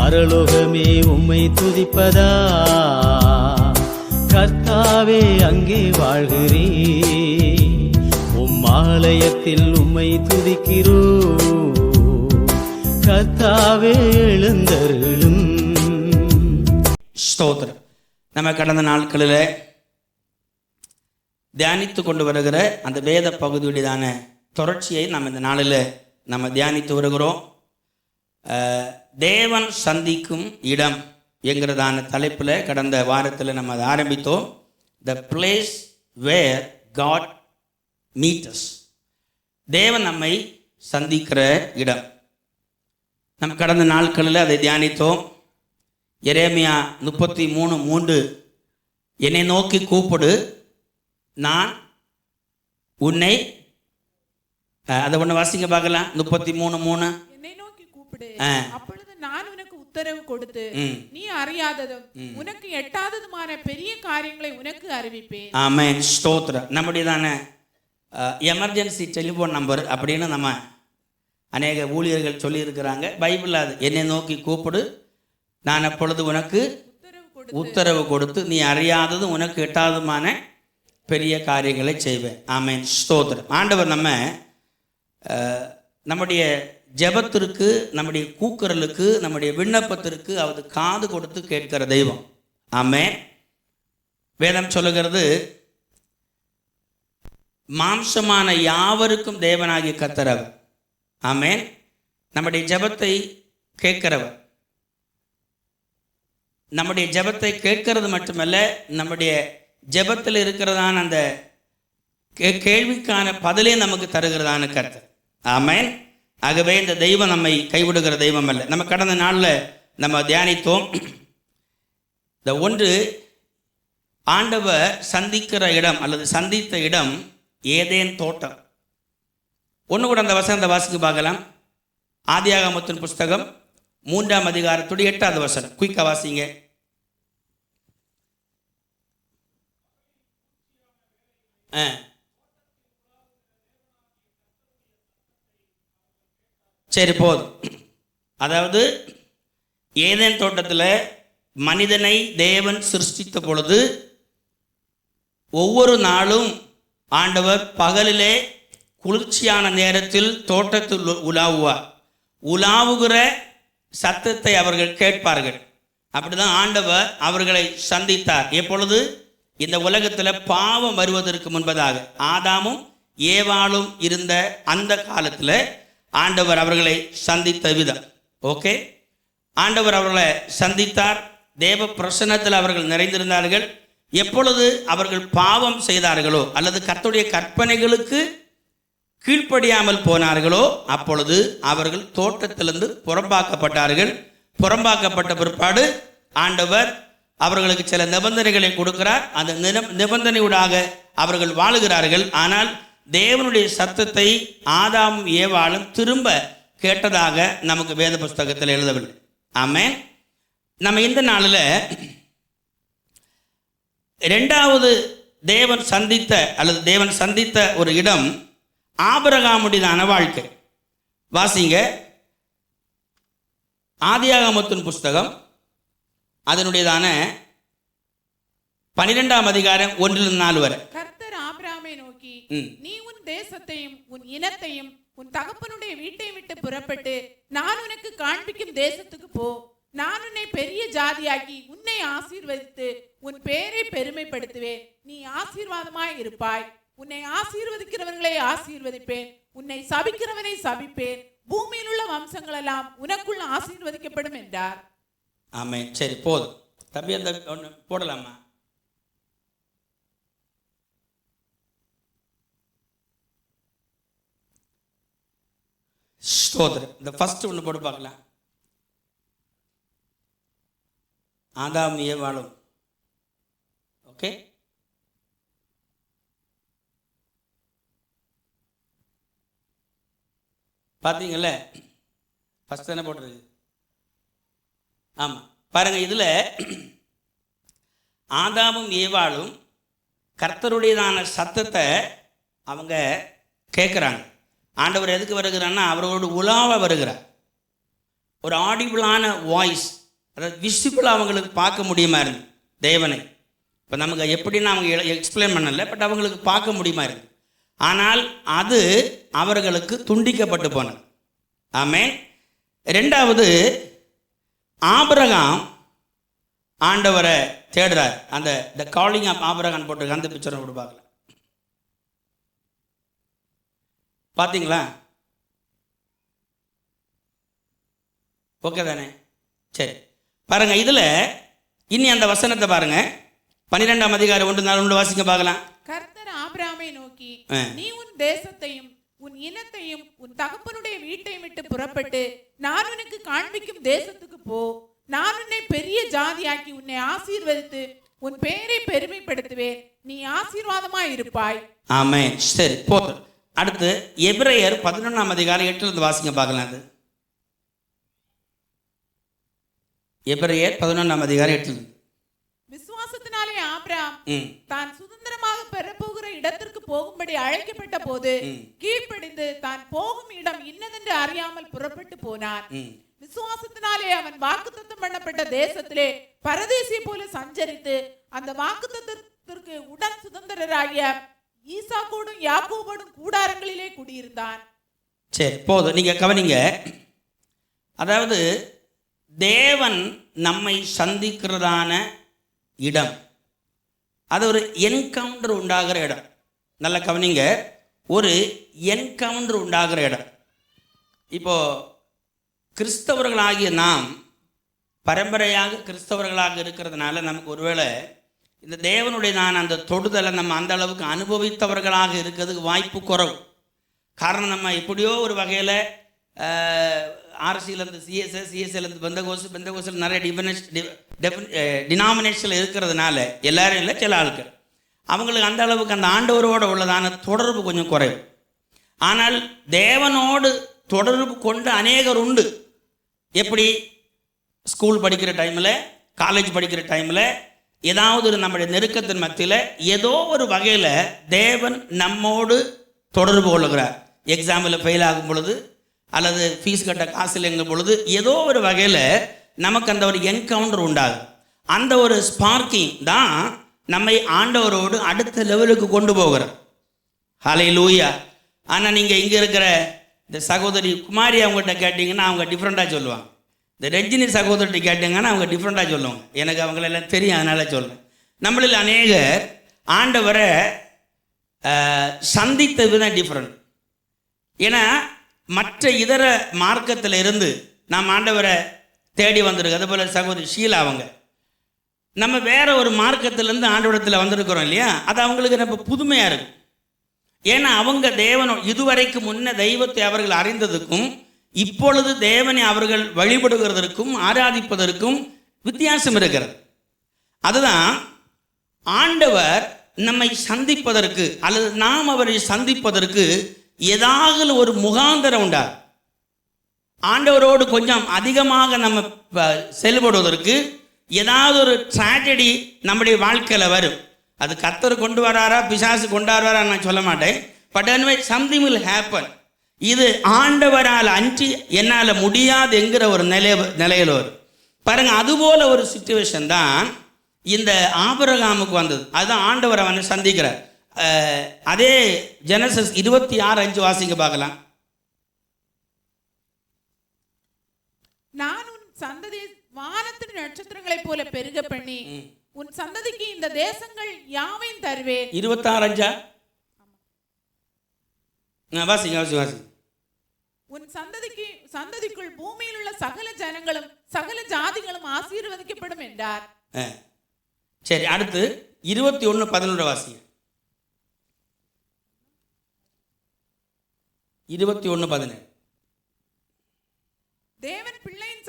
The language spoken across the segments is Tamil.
பரலோகமே உம்மை துதிப்பதா, கர்த்தாவே அங்கே வாழ்கிறே, உம் ஆலயத்தில் உம்மை துதிக்கிறோ, கர்த்தாவே எழுந்தருளும். ஸ்தோத்திரம். நம்ம கடந்த நாட்களில் தியானித்து கொண்டு வருகிற அந்த வேத பகுதியுடையதான தொடர்ச்சியை நம்ம இந்த நாளில் நம்ம தியானித்து வருகிறோம். தேவன் சந்திக்கும் இடம் என்கிறதான தலைப்பில் கடந்த வாரத்தில் நம்ம அதை ஆரம்பித்தோம். The place where God meets us. தேவன் நம்மை சந்திக்கிற இடம். நம்ம கடந்த நாட்களில் அதை தியானித்தோம். எரேமியா 33:3, என்னை நோக்கி கூப்பிடு, நான் உன்னை, அதை ஒன்று வாசிங்க பார்க்கலாம். 33:3, என்னை நோக்கி கூப்பிடு, அப்பொழுது நான் உனக்கு உத்தரவு கொடுத்து நீ அறியாததும் உனக்கு எட்டாததுமான பெரிய காரியங்களை உனக்கு அறிவிப்பேன். ஆமென். ஸ்தோத்திரம். நம்முடையதான எமர்ஜென்சி டெலிஃபோன் நம்பர் அப்படின்னு நம்ம அநேக ஊழியர்கள் சொல்லியிருக்கிறாங்க. பைபிள் அது, என்னை நோக்கி கூப்பிடு, நான் அப்பொழுது உனக்கு உத்தரவு கொடுத்து நீ அறியாததும் உனக்கு எட்டாததுமான பெரிய காரியங்களை செய்வேன். ஆமென். ஸ்தோத்திரம். ஆண்டவர் நம்முடைய ஜெபத்திற்கு, நம்முடைய கூக்குரலுக்கு, நம்முடைய விண்ணப்பத்திற்கு அவர் காது கொடுத்து கேட்கிற தெய்வம். ஆமென். வேதம் சொல்லுகிறது, மாம்சமான யாவருக்கும் தேவனாகிய கர்த்தர் அவர். ஆமென். நம்முடைய ஜெபத்தை கேட்கிறவர். நம்முடைய ஜெபத்தை கேட்கறது மட்டுமல்ல, நம்முடைய ஜெபத்தில் இருக்கிறதான அந்த கேள்விக்கான பதிலே நமக்கு தருகிறதான கர்த்தர். ஆமென். ஆகவே இந்த தெய்வம் நம்மை கைவிடுகிற தெய்வம் அல்ல. நம்ம கடந்த நாளில் நம்ம தியானித்தோம். இந்த ஒன்று, ஆண்டவர் சந்திக்கிற இடம் அல்லது சந்தித்த இடம் ஏதேன் தோட்டம். ஒன்று கூட அந்த வசனத்தை வாசிக்க பார்க்கலாம். ஆதியாகமத்தின் புஸ்தகம் 3ஆம் அதிகாரத்துடைய 8வது வசனம். குயிக்காக வாசிங்க. சரி, போதும். அதாவது ஏதேன் தோட்டத்தில் மனிதனை தேவன் சிருஷ்டித்த பொழுது ஒவ்வொரு நாளும் ஆண்டவர் பகலிலே குளிர்ச்சியான நேரத்தில் தோட்டத்தில் உலாவுவார். உலாவுகிற சத்தத்தை அவர்கள் கேட்பார்கள். அப்படிதான் ஆண்டவர் அவர்களை சந்தித்தார். எப்பொழுது? இந்த உலகத்தில் பாவம் வருவதற்கு முன்பதாக, ஆதாமும் ஏவாளும் இருந்த அந்த காலத்தில் ஆண்டவர் அவர்களை சந்தித்த விதம். ஓகே, ஆண்டவர் அவர்களை சந்தித்தார். தேவ பிரசன்னத்தில் அவர்கள் நிறைந்திருந்தார்கள். எப்பொழுது அவர்கள் பாவம் செய்தார்களோ அல்லது கர்த்தருடைய கற்பனைகளுக்கு கீழ்ப்படியாமல் போனார்களோ அப்பொழுது அவர்கள் தோட்டத்திலிருந்து புறம்பாக்கப்பட்டார்கள். புறம்பாக்கப்பட்ட பிற்பாடு ஆண்டவர் அவர்களுக்கு சில நிபந்தனைகளை கொடுக்கிறார். அந்த நிபந்தனையூடாக அவர்கள் வாழுகிறார்கள். ஆனால் தேவனுடைய சத்தத்தை ஆதாமும் ஏவாளும் திரும்ப கேட்டதாக நமக்கு வேத புஸ்தகத்தில் எழுதவில்லை. ஆமென். நம்ம இந்த நாளில் இரண்டாவது தேவன் சந்தித்த அல்லது தேவன் சந்தித்த ஒரு இடம் ஆபிரகாமுடையதான வாழ்க்கை. வாசிங்க ஆதியாகமத்தின் புஸ்தகம், அதனுடையதான 12ஆம் அதிகாரம் 1-4 வரை. கர்த்தர் ஆபிரகாமை நோக்கி, நீ உன் தேசத்தையும் உன் இனத்தையும் உன் தகப்பனுடைய வீட்டை விட்டு புறப்பட்டு நான் உனக்கு காண்பிக்கும் தேசத்துக்கு போ. நான் உன்னை பெரிய ஜாதியாக்கி உன்னை ஆசீர்வதித்து உன் பேரை பெருமைப்படுத்துவேன். நீ ஆசீர்வாதமாய் இருப்பாய். உன்னை ஆசீர்வதிக்கிறவர்களை ஆசீர்வதிப்பேன், உன்னை சபிக்கிறவனை சபிப்பேன். பூமியில் உள்ள வம்சங்கள் எல்லாம் உனக்குள்ள ஆசீர்வதிக்கப்படும் என்றார். ஆமென். சரி, போதும். தம்பி அந்த ஒன்று போடலாமா? ஸ்தோத்திரம். இந்த ஃபர்ஸ்ட் ஒன்று போட்டு பார்க்கலாம். ஆதாம் ஏவாளும். ஓகே, பார்த்தீங்கல்ல? ஃபர்ஸ்ட் என்ன போட்டுருக்கு? ஆமாம், பாருங்க. இதில் ஆதாமும் ஏவாளும் கர்த்தருடையதான சத்தத்தை அவங்க கேட்குறாங்க. ஆண்டவர் எதுக்கு வருகிறான்னா அவர்களோடு உலாவ வருகிறார். ஒரு ஆடிபிளான வாய்ஸ், அதாவது விசிபிளாக அவங்களுக்கு பார்க்க முடியுமா இருந்து தேவனை. இப்போ நமக்கு எப்படின்னு அவங்க எக்ஸ்பிளைன் பண்ணலை, பட் அவங்களுக்கு பார்க்க முடியுமா இருந்து. ஆனால் அது அவர்களுக்கு துண்டிக்கப்பட்டு போனது. ஆமென். ரெண்டாவது, ஆபிரகாம் ஆண்டவரை தேடுறார். அந்த த காலிங் ஆஃப் ஆபிரகாம் போட்டு அந்த பிக்சரை கூட பார்க்கலாம். பார்த்தீங்களா? ஓகே தானே? சரி, பாருங்க. இதில் இனி அந்த வசனத்தை பாருங்க. 12ஆம் அதிகாரம் 1-4 வாசிக்க பார்க்கலாம். கர்த்தர் ஆபிரகாமை நோக்கி, நீ உன் தேசத்தையும் உன் இனத்தையும் உன் தகப்பனுடைய வீட்டையும் விட்டு புறப்பட்டு நான் உனக்கு காண்பிக்கும் தேசத்துக்கு போ. நான் உன்னை பெரிய ஜாதியாக்கி உன்னை ஆசீர்வதித்து உன் பெயரை பெருமைப்படுத்துவேன். நீ ஆசீர்வாதமாய் இருப்பாய். ஆமென். சரி, போதும். அடுத்து எபிரேயர் 11ஆம் அதிகாரம் 8 வாசிங்க பார்க்கலாம். அது எபிரேயர் 11ஆம் அதிகாரம் 8. விசுவாசத்தினாலே ஆபிரகாம் தான் சுதந்திரமாக பெறப்போகிற இடத்திற்கு போகும்படி அழைக்கப்பட்ட போது கீழ்ப்படிந்து தான் போகும் இடம் இன்னதென்று அறியாமல் புறப்பட்டு போனான். விசுவாசத்தினாலே அவன் வாக்குத்தத்தம் பண்ணப்பட்ட தேசத்திலே பரதேசியை போல சஞ்சரித்து அந்த வாக்குத்தத்தத்திற்கு உடன் சுதந்திரராகிய ஈசாக்கோடும் யாக்கோபோடும் கூடாரங்களிலே குடியிருந்தான். சரி, போதும். நீங்க கவனிங்க. அதாவது தேவன் நம்மை சந்திக்கிறதான இடம், அது ஒரு என்கவுண்டர் உண்டாகிற இடம். நல்ல கவனிங்க, ஒரு என்கவுண்டர் உண்டாகிற இடம். இப்போ கிறிஸ்தவர்களாகிய நாம் பரம்பரையாக கிறிஸ்தவர்களாக இருக்கிறதுனால நமக்கு ஒருவேளை இந்த தேவனுடைய அந்த தொடுதலை நம்ம அந்த அளவுக்கு அனுபவித்தவர்களாக இருக்கிறதுக்கு வாய்ப்பு குறைவு. காரணம், நம்ம எப்படியோ ஒரு வகையில் ஆர்சியிலேருந்து சிஎஸ்எஸ், சிஎஸ்எல்லேருந்து பெந்தகோஸ்டல் நிறைய டினாமினேஷனில் இருக்கிறதுனால எல்லாரும் இல்லை, சில ஆட்கள் அவங்களுக்கு அந்த அளவுக்கு அந்த ஆண்டவரோடு உள்ளதான தொடர்பு கொஞ்சம் குறைவு. ஆனால் தேவனோடு தொடர்பு கொண்டு அநேகர் உண்டு. எப்படி? ஸ்கூல் படிக்கிற டைமில், காலேஜ் படிக்கிற டைமில், ஏதாவது ஒரு நம்முடைய நெருக்கத்தின் மத்தியில் ஏதோ ஒரு வகையில் தேவன் நம்மோடு தொடர்பு கொள்ளுகிறார். எக்ஸாமில் ஃபெயில் ஆகும் பொழுது அல்லது ஃபீஸ் கட்ட காசு இல்லைங்கும் பொழுது ஏதோ ஒரு வகையில் நமக்கு அந்த ஒரு என்கவுண்டர் உண்டாகும். அந்த ஒரு ஸ்பார்க்கிங் தான் நம்மை ஆண்டவரோடு அடுத்த லெவலுக்கு கொண்டு போகிறார். ஹல்லேலூயா. ஆனால் நீங்கள் இங்கே இருக்கிற இந்த சகோதரி குமாரி அவங்ககிட்ட கேட்டிங்கன்னா அவங்க டிஃப்ரெண்ட்டாக சொல்லுவாங்க. இந்த ரஜினி சகோதரி கேட்டிங்கன்னா அவங்க டிஃப்ரெண்ட்டாக சொல்லுவாங்க. எனக்கு அவங்களெல்லாம் தெரியும், அதனால் சொல்கிறேன். நம்மளில் அநேகர் ஆண்டவரை சந்தித்த விதம் டிஃப்ரெண்ட். ஏன்னா மற்ற இதர மார்க்கத்தில் இருந்து நாம் ஆண்டவரை தேடி வந்திருக்கு. அதே போல் சகோதரி ஷீலா அவங்க நம்ம வேற ஒரு மார்க்கத்திலேருந்து ஆண்டவரத்தில் வந்திருக்கிறோம் இல்லையா, அது அவங்களுக்கு ரொம்ப புதுமையாக இருக்கும். ஏன்னா அவங்க தேவனோ இதுவரைக்கு முன்ன தெய்வத்தை அவர்கள் அறிந்ததுக்கும் இப்பொழுது தேவனை அவர்கள் வழிபடுகிறதற்கும் ஆராதிப்பதற்கும் வித்தியாசம் இருக்கிறது. அதுதான் ஆண்டவர் நம்மை சந்திப்பதற்கு அல்லது நாம் அவரை சந்திப்பதற்கு ஏதாவது ஒரு முகாந்தரம் உண்டா. ஆண்டவரோடு கொஞ்சம் அதிகமாக நம்ம செயல்படுவதற்கு ஏதாவது ஒரு ட்ராஜடி நம்முடைய வாழ்க்கையில் வரும். அது கர்த்தர் கொண்டு வராரா பிசாசு கொண்டாடுவாரா நான் சொல்ல மாட்டேன். But anyway something will happen. இது ஆண்டவரால் அன்றி என்னால் முடியாது என்கிற ஒரு நிலையில் வரும் பாருங்க. அதுபோல ஒரு சிச்சுவேஷன் தான் இந்த ஆபிரகாமுக்கு வந்தது. அதுதான் ஆண்டவர் அவனை சந்திக்கிறார். அதே ஜெனசிஸ் 26:5 வாசிங்க பார்க்கலாம். நான் உன் சந்ததி வானத்தின் நட்சத்திரங்களைப் போல பெருக பண்ணி உன் சந்ததிக்கு இந்த தேசங்கள் யாவையும் தருவேன். 26:5 வாசிங்க வாசிங்க. உன் சந்ததிக்குள் பூமியில் உள்ள சகல ஜனங்களும் சகல ஜாதிகளும் ஆசீர்வதிக்கப்படும் என்றார். சரி, அடுத்து 21:11 வாசிங்க. 21:17 தேவன் பிள்ளையின்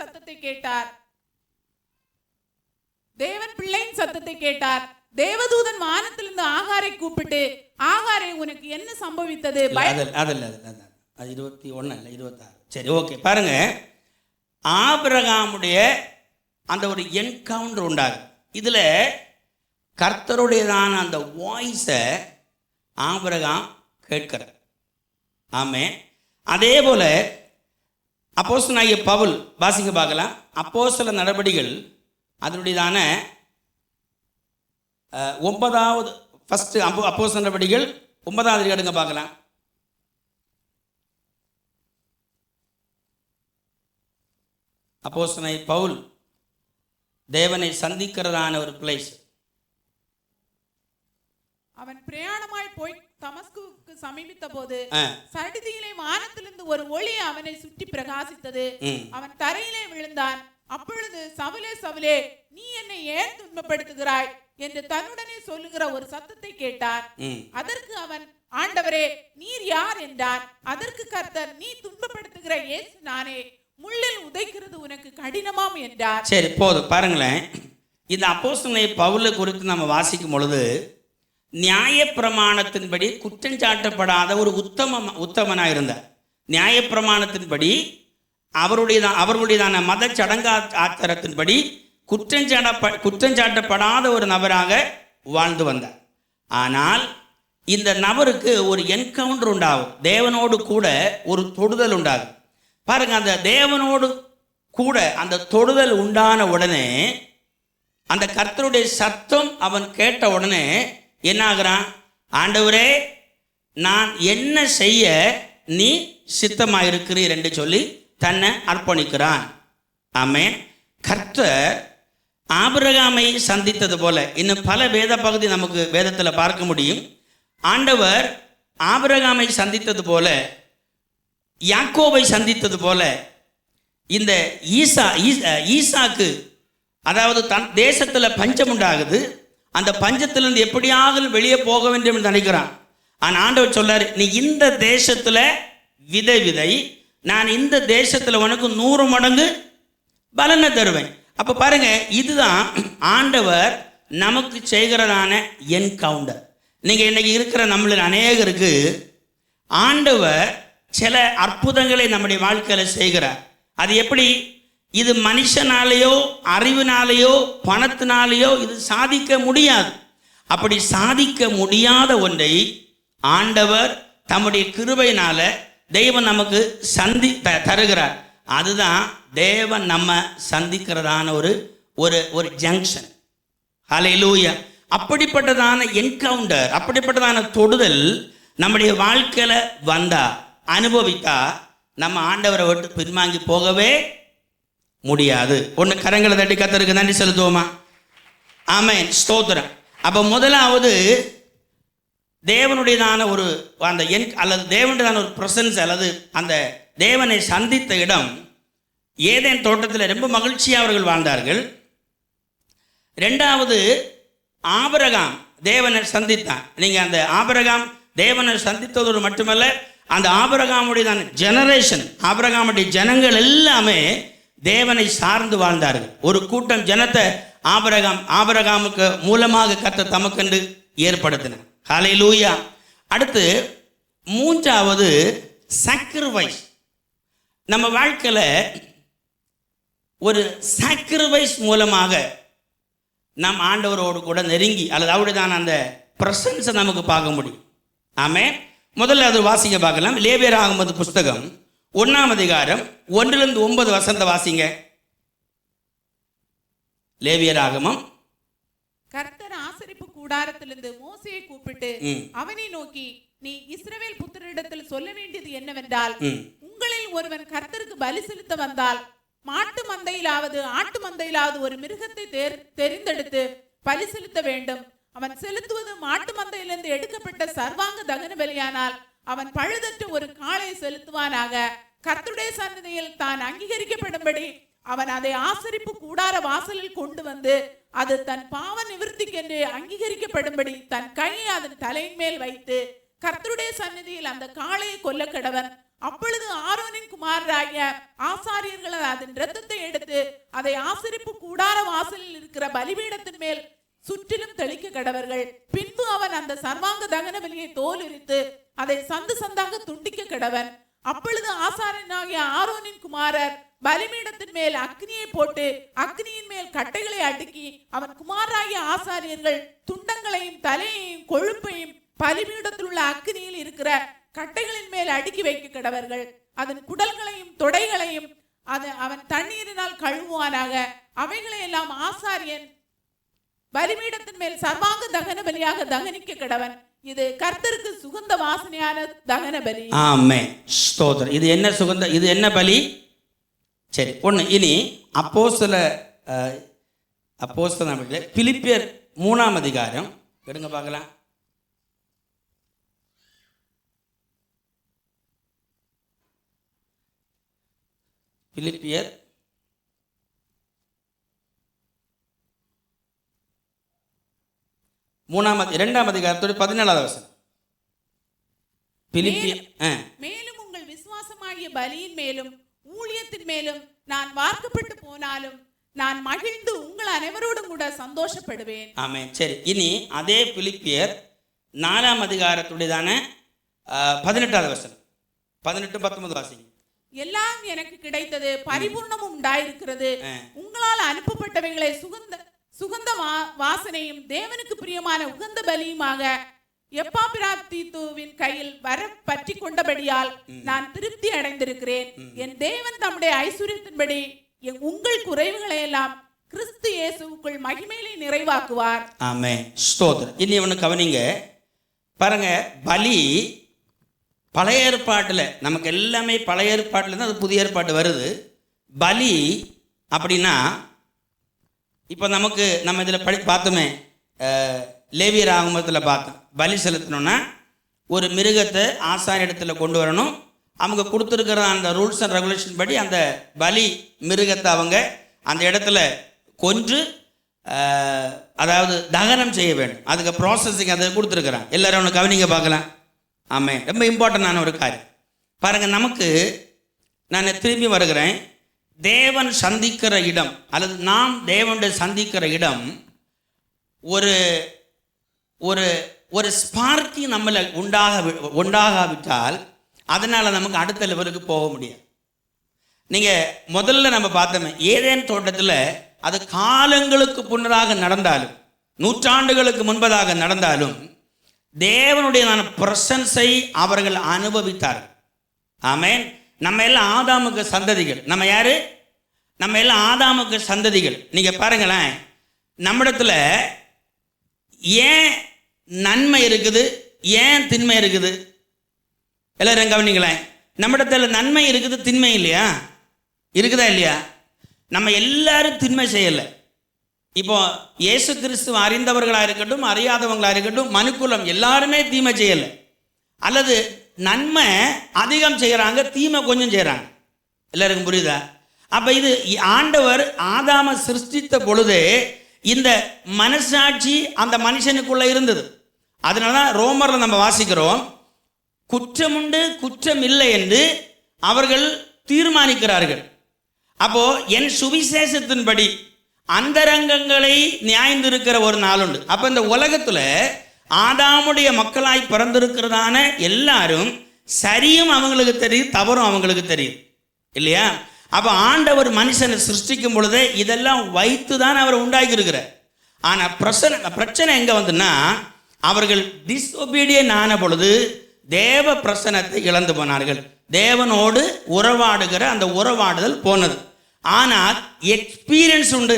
சத்தத்தை கேட்டார். தேவதூதன் வானத்திலிருந்து ஆகாரை கூப்பிட்டு, ஆகாரே உனக்கு என்ன சம்பவித்தது? அது 21 இல்லை 26. சரி, ஓகே. பாருங்க, ஆபிரகாமுடைய அந்த ஒரு என்கவுண்டர் உண்டாகும். இதுல கர்த்தருடையதான அந்த வாய்ஸை ஆபிரகாம் கேட்கிறார். ஆமே. அதே போல அப்போஸ்தலனாகிய பவுல், வாசிக்க பார்க்கலாம். அப்போஸ்தல நடபடிகள் அதனுடையதான 9வது ஃபர்ஸ்ட் அப்போஸ்தல நடபடிகள் 9வது எடுங்க பார்க்கலாம். அப்போஸ்தலனாகிய பவுல் தேவனை சந்திக்கிறதான ஒரு பிளேஸ். அவன் பிரயாணமாய் போய் தமஸ்குவுக்கு சமீபித்த போது சடிதியிலே வானத்திலிருந்து ஒரு ஒளி அவனை சுற்றி பிரகாசித்தது. அவன் தரையிலே விழுந்தான். அப்பொழுது சவுலே, சவுலே, நீ என்னை ஏன் துன்பப்படுத்துகிறாய் என்று தன்னுடனே சொல்லுகிற ஒரு சத்தத்தை கேட்டான். அதற்கு அவன், ஆண்டவரே, நீர் யார் என்றான். அதற்கு கர்த்தர், நீ துன்பப்படுத்துகிற இயேசு நானே, முள்ளில் உதைக்கிறது உனக்கு கடினமாம் என்றார். சரி, போதும். பாருங்களேன், இந்த அப்போஸ்தலனாகிய பவுலை குறித்து நம்ம வாசிக்கும் பொழுது நியாயப்பிரமாணத்தின்படி குற்றஞ்சாட்டப்படாத ஒரு உத்தமனாக இருந்தார். நியாயப்பிரமாணத்தின்படி அவர்களுடையதான மத சடங்காச்சாரத்தின்படி குற்றஞ்சாட்டப்படாத ஒரு நபராக வாழ்ந்து வந்தார். ஆனால் இந்த நபருக்கு ஒரு என்கவுண்டர் உண்டாகும். தேவனோடு கூட ஒரு தொடுதல் உண்டாகும். பாருங்க, அந்த தேவனோடு கூட அந்த தொடுதல் உண்டான உடனே, அந்த கர்த்தருடைய சத்தம் அவன் கேட்ட உடனே என்ன ஆகிறான்? ஆண்டவரே, நான் என்ன செய்ய நீ சித்தமாயிருக்கிறீர் என்று சொல்லி தன்னை அர்ப்பணிக்கிறான். ஆமென். கர்த்தர் ஆபிரகாமை சந்தித்தது போல இன்னும் பல வேத பகுதி நமக்கு வேதத்தில் பார்க்க முடியும். ஆண்டவர் ஆபிரகாமை சந்தித்தது போல, யாக்கோபை சந்தித்தது போல, இந்த ஈசாக்கு, அதாவது தன் தேசத்தில் பஞ்சம் உண்டாகுது. அந்த பஞ்சத்திலிருந்து எப்படியாவது வெளியே போக வேண்டும் என்று நினைக்கிறான். ஆனால் ஆண்டவர் சொல்றாரு, நீ இந்த தேசத்தில் விதை, நான் இந்த தேசத்தில் உனக்கு 100 மடங்கு பலனை தருவேன். அப்போ பாருங்க, இதுதான் ஆண்டவர் நமக்கு செய்கிறதான என்கவுண்டர். நீங்கள் இன்னைக்கு இருக்கிற நம்மளில் அநேகருக்கு ஆண்டவர் சில அற்புதங்களை நம்முடைய வாழ்க்கையில் செய்கிறார். அது எப்படி? இது மனுஷனாலேயோ அறிவினாலேயோ பணத்தினாலேயோ இது சாதிக்க முடியாது. அப்படி சாதிக்க முடியாத ஒன்றை ஆண்டவர் தம்முடைய கிருபையினால தேவன் நமக்கு தருகிறார். அதுதான் தேவன் நம்ம சந்திக்கிறதான ஒரு ஜங்ஷன். ஹல்லேலூயா. அப்படிப்பட்டதான என்கவுண்டர், அப்படிப்பட்டதான தொடுதல் நம்முடைய வாழ்க்கையில் வந்தா, அனுபவித்தா, நம்ம ஆண்டவரை விட்டு பின்வாங்கி போகவே முடியாது. ஒன்று கரங்களை தட்டி கர்த்தருக்கு நன்றி செலுத்துவோமா? ஆமென், ஸ்தோத்திரம். அப்போ முதலாவது தேவனுடையதான ஒரு அந்த அல்லது தேவனுடையதான ஒரு பிரசன்ஸ், அல்லது அந்த தேவனை சந்தித்த இடம் ஏதேன் தோட்டத்தில் ரொம்ப மகிழ்ச்சியாக அவர்கள் வாழ்ந்தார்கள். ரெண்டாவது, ஆபிரகாம் தேவனை சந்தித்தான். நீங்கள் அந்த ஆபிரகாம் தேவனை சந்தித்ததோடு மட்டுமல்ல, அந்த ஆபிரகாமுடைய ஜெனரேஷன், ஆபிரகாமுடைய ஜனங்கள் எல்லாமே தேவனை சார்ந்து வாழ்ந்தார்கள். ஒரு கூட்டம் ஜனத்தை ஆபிரகாமுக்கு மூலமாக கர்த்தர் தமக்கென்று ஏற்படுத்தினார். ஹல்லேலூயா. அடுத்து மூன்றாவது, சாக்ரிஃபைஸ். நம்ம வாழ்க்கையில் ஒரு சாக்ரிஃபைஸ் மூலமாக நம் ஆண்டவரோடு கூட நெருங்கி, அல்லது அவருடையதான அந்த பிரசன்ஸை நமக்கு பார்க்க முடியும். ஆமென். முதல்ல அது வாசிக்க பார்க்கலாம். லேவியராகமம் புஸ்தகம் 1ஆம் அதிகாரம் 1-9 வசனத்தை வாசிங்க. லேவியராகமம். கர்த்தர் ஆசரிப்பு கூடாரத்திலிருந்து மோசேயை கூப்பிட்டு அவனை நோக்கி, நீ இஸ்ரவேல் புத்திரரிடத்தில் சொல்ல வேண்டியது என்னவென்றால், உங்களில் ஒருவன் கர்த்தருக்கு பலி செலுத்த வந்தால் மாட்டு மந்தையிலாவது ஆட்டு மந்தையிலாவது ஒரு மிருகத்தை தெரிந்தெடுத்து பலி செலுத்த வேண்டும். அவன் செலுத்துவது மாட்டு மந்தையிலிருந்து எடுக்கப்பட்ட சர்வாங்க தகன பலியானால் அவன் பழுதற்ற ஒரு காளை செலுத்துவானாக. கர்த்தருடைய சன்னதியில் தான் அங்கீகரிக்கப்படும்படி அவன் அதை ஆசரிப்பு கூடார வாசலில் கொண்டு வந்து, அது தன் பாவ நிவர்த்திக்கென்று அங்கீகரிக்கப்படும்படி தன் கையை அதன் தலையின் மேல் வைத்து கர்த்தருடைய சன்னதியில் அந்த காளையை கொல்ல கடவன். அப்பொழுது ஆரோனின் குமாரராகிய ஆசாரியர்கள் அதன் இரத்தத்தை எடுத்து அதை ஆசரிப்பு கூடார வாசலில் இருக்கிற பலிபீடத்தின் மேல் சுற்றிலும் தெளிக்க கடவர்கள். பின்பு அவன் அந்த சர்வாங்க தகன பலியை தோல் உரித்து அதை சந்து சந்தாக துண்டிக்க கடவன். அப்பொழுது ஆசாரியனாகிய ஆரோனின் குமாரர் பலிபீடத்தின் மேல் அக்னியை போட்டு அக்னியின் மேல் கட்டைகளை அடுக்கி அவன் குமாராகிய ஆசாரியர்கள் துண்டங்களையும் தலையையும் கொழுப்பையும் பலிபீடத்தில் உள்ள அக்னியில் இருக்கிற கட்டைகளின் மேல் அடுக்கி வைக்க கடவர்கள். அதன் குடல்களையும் தொடைகளையும் அவன் தண்ணீரினால் கழுவுவானாக. அவைகளை எல்லாம் ஆசாரியன் பலிபீடத்தின் மேல் சர்வாங்க தகன பலியாக தகனிக்க கடவன். இது கர்த்தருக்கு சுகந்த வாசனையான தகன பலி. ஆமென், ஸ்தோத்திரம். இது என்ன சுகந்த, இது என்ன பலி? சரி, ஒன்று. இனி அப்போஸ்தலர் பிலிப்பியர் 3ஆம் அதிகாரம் எடுங்க பார்க்கலாம். பிலிப்பியர் 2ஆம் அதிகாரத்தோட 17வது வசனம். பிலிப்பியர் மேலும் உங்கள் விசுவாசமாகிய பலியின் மேலும் ஊழியத்தின் மேலும் நான் வார்க்கப்பட்டு போனாலும் நான் மகிழ்ந்து உங்கள் அனைவரோடும் கூட சந்தோஷப்படுவேன். ஆமென். சரி, இனி அதே பிலிப்பியர் 4ஆம் அதிகாரத்துடையதான 18வது வசனம். 18-19 வாசிங்க. எல்லாம் எனக்கு கிடைத்தது, பரிபூர்ணமும் உண்டாயிருக்கிறது. உங்களால் அனுப்பப்பட்டவைகளை சுகந்த வாசனையும் தேவனுக்கு பிரியமான உகந்த பலியுமாக எப்பாப்பிராத்தீத்துவின் கையில் வர பற்றி கொண்டபடியால் நான் திருப்தி அடைந்திருக்கிறேன். என் தேவன் தம்முடைய ஐஸ்வர்யத்தின்படி உங்கள் குறைவுகளை எல்லாம் கிறிஸ்து இயேசுவுக்குள் மகிமையிலே நிறைவாக்குவார். ஆமென், ஸ்தோத்திரம். இனி ஒன்று கவனிங்க பாருங்க. பலி பழைய ஏற்பாட்டில் நமக்கு எல்லாமே பழைய ஏற்பாட்டில் தான் அது புதிய ஏற்பாட்டு வருது. பலி அப்படின்னா இப்போ நம்ம இதில் பார்த்தோமே, லேவியர் ஆகமத்தில் பார்த்தோம். பலி செலுத்தணும்னா ஒரு மிருகத்தை ஆசாரிய இடத்துல கொண்டு வரணும். அவங்க கொடுத்துருக்கிற அந்த ரூல்ஸ் அண்ட் ரெகுலேஷன் படி அந்த பலி மிருகத்தை அவங்க அந்த இடத்துல கொன்று அதாவது தகனம் செய்ய வேண்டும். அதுக்கு ப்ராசஸிங் அதை கொடுத்துருக்குறாங்க. எல்லாரும் ஒன்று கவனிங்க பார்க்கலாம். ஆமாம், ரொம்ப இம்பார்ட்டண்டான ஒரு காரியம் பாருங்கள். நமக்கு நான் திரும்பி வருகிறேன். தேவன் சந்திக்கிற இடம் அல்லது நாம் தேவனுடைய சந்திக்கிற இடம் ஒரு ஒரு ஒரு ஸ்பார்க்கி நம்மளை உண்டாகாவிட்டால் அதனால் நமக்கு அடுத்த லெவலுக்கு போக முடியாது. நீங்கள் முதல்ல நம்ம பார்த்தோமே, ஏதேன் தோட்டத்தில் அது காலங்களுக்கு முன்னதாக நடந்தாலும் நூற்றாண்டுகளுக்கு முன்பதாக நடந்தாலும் தேவனுடைய பிரசன்ஸை அவர்கள் அனுபவித்தார்கள். ஆமென். நம்ம எல்லாம் ஆதாமுக்கு சந்ததிகள். நம்ம யாரு? நம்ம எல்லாம் ஆதாமுக்கு சந்ததிகள். நீங்கள் பாருங்களேன், நம்மிடத்துல ஏன் நன்மை இருக்குது, ஏன் திண்மை இருக்குது? எல்லாரும் கவனிங்களேன். நம்மிடத்துல நன்மை இருக்குது, திண்மை இல்லையா? இருக்குதா இல்லையா? நம்ம எல்லாரும் திண்மை செய்யலை. இப்போ இயேசு கிறிஸ்துவ அறிந்தவர்களாக இருக்கட்டும் அறியாதவங்களாக இருக்கட்டும் மனுக்குலம் எல்லாருமே தீமை செய்யலை. அல்லது நன்மை அதிகம் செய்கிறாங்க, தீமை கொஞ்சம் செய்கிறாங்க. எல்லாருக்கும் புரியுதா? அப்போ இது ஆண்டவர் ஆதாம சிருஷ்டித்த பொழுது இந்த மனசாட்சி அந்த மனுஷனுக்குள்ள இருந்தது. அதனால தான் ரோமரில் நம்ம வாசிக்கிறோம், குற்றமுண்டு குற்றம் இல்லை என்று அவர்கள் தீர்மானிக்கிறார்கள். அப்போ என் சுவிசேஷத்தின்படி அந்தரங்கங்களை நியாய்ந்திருக்கிற ஒரு நாள் உண்டு. அப்போ இந்த உலகத்தில் ஆதாமுடைய மக்களாய் பிறந்திருக்கிறதான எல்லாரும் சரியும் அவங்களுக்கு தெரியும், தவறும் அவங்களுக்கு தெரியும் இல்லையா? அப்போ ஆண்டவர் மனுஷனை சிருஷ்டிக்கும் பொழுது இதெல்லாம் வைத்து தான் அவர் உண்டாக்கி இருக்கிறார். ஆனால் பிரச்சனை எங்கே வந்துன்னா, அவர்கள் டிஸ்ஒபீடியன்ட் ஆன பொழுது தேவ பிரசனத்தை இழந்து போனார்கள். தேவனோடு உறவாடுகிற அந்த உறவாடுதல் போனது. ஆனால் எக்ஸ்பீரியன்ஸ் உண்டு,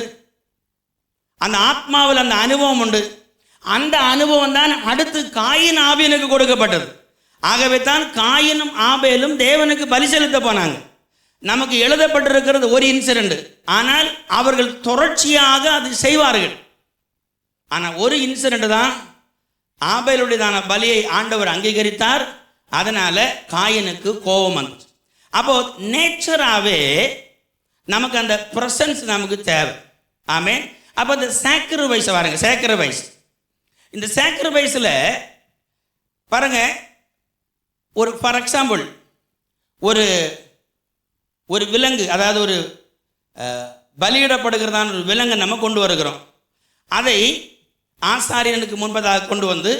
அந்த ஆத்மாவில் அந்த அனுபவம் உண்டு. அந்த அனுபவம் தான் அடுத்து காயின் ஆபேலுக்கு கொடுக்கப்பட்டது. ஆகவே தான் காயினும் ஆபேலும் தேவனுக்கு பலி செலுத்த போனாங்க. நமக்கு எழுதப்பட்டிருக்கிறது ஒரு இன்சிடென்ட், ஆனால் அவர்கள் தொடர்ச்சியாக அது செய்வார்கள். ஆனால் ஒரு இன்சிடென்ட் தான் ஆபேலுடையதான பலியை ஆண்டவர் அங்கீகரித்தார். அதனால காயினுக்கு கோபம் வந்துச்சு. அப்போ நேச்சராகவே நமக்கு அந்த ப்ரெசன்ஸ் நமக்கு தேவை. ஆமென். அப்போ இந்த சாக்ரிஃபைஸ் பாருங்க, சாக்ரிஃபைஸ். இந்த சாக்ரிஃபைஸில் பாருங்க, ஒரு ஃபார் எக்ஸாம்பிள் ஒரு விலங்கு, அதாவது ஒரு பலியிடப்படுகிறதான ஒரு விலங்கை நம்ம கொண்டு வருகிறோம். அதை ஆசாரியனுக்கு முன்பதாக கொண்டு வந்து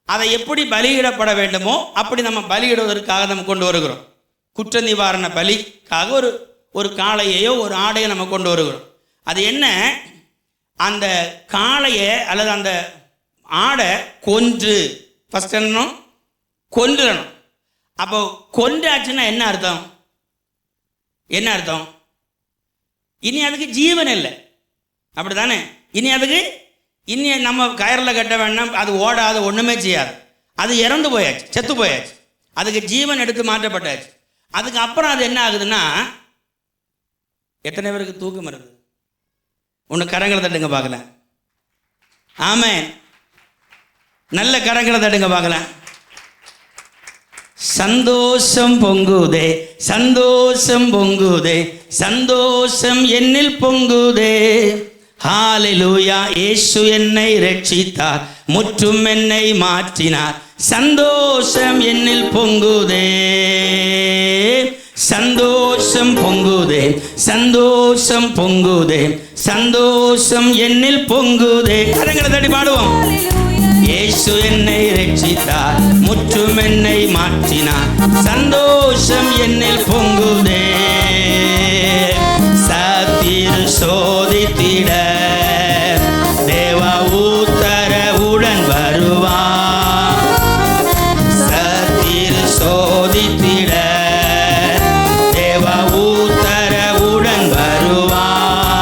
அதை எப்படி பலியிடப்பட வேண்டுமோ அப்படி நம்ம பலியிடுவதற்காக நம்ம கொண்டு வருகிறோம். குற்ற நிவாரண பலிக்காக ஒரு காளையையோ ஒரு ஆடையை நம்ம கொண்டு வருகிறோம். அது என்ன, அந்த காளையை அல்லது அந்த ஆடை கொன்று ஃபஸ்ட் என்னணும், கொன்றுடணும். அப்போ கொன்றாச்சுன்னா என்ன அர்த்தம்? என்ன அர்த்தம்? இனி அதுக்கு ஜீவன் இல்லை, அப்படி தானே? இனி நம்ம கயரில் கட்ட வேண்டாம், அது ஓடாது, ஒன்றுமே செய்யாது, அது இறந்து போயாச்சு, செத்து போயாச்சு, அதுக்கு ஜீவன் எடுத்து மாற்றப்பட்டாச்சு. அதுக்கு அப்புறம் அது என்ன ஆகுதுன்னா, எத்தனை பேருக்கு தூக்கம் வருது? ஒன்று கரங்களை தட்டுங்க பார்க்கலாம். ஆமென். நல்ல கரங்களை தட்டுங்க பார்க்கலாம். சந்தோஷம் பொங்குதே, சந்தோஷம் பொங்குதே, சந்தோஷம் என்னில் பொங்குதே. ஹalleluya. இயேசு என்னை ரட்சித்தார், முற்றும் என்னை மாற்றினார், சந்தோஷம் என்னில் பொங்குதே, சந்தோஷம் பொங்குதே, சந்தோஷம் பொங்குதே, சந்தோஷம் என்னில் பொங்குதே. கரங்களை தட்டி பாடுவோம். இயேசு என்னை ரட்சித்தார், முற்றும் என்னை மாற்றினார், சந்தோஷம் என்னில் பொங்குதே. சத்திரு சோதித்திட தேவா உத்தரவுடன் வருவார், சத்திரு சோதித்திட தேவா உத்தரவுடன் வருவார்.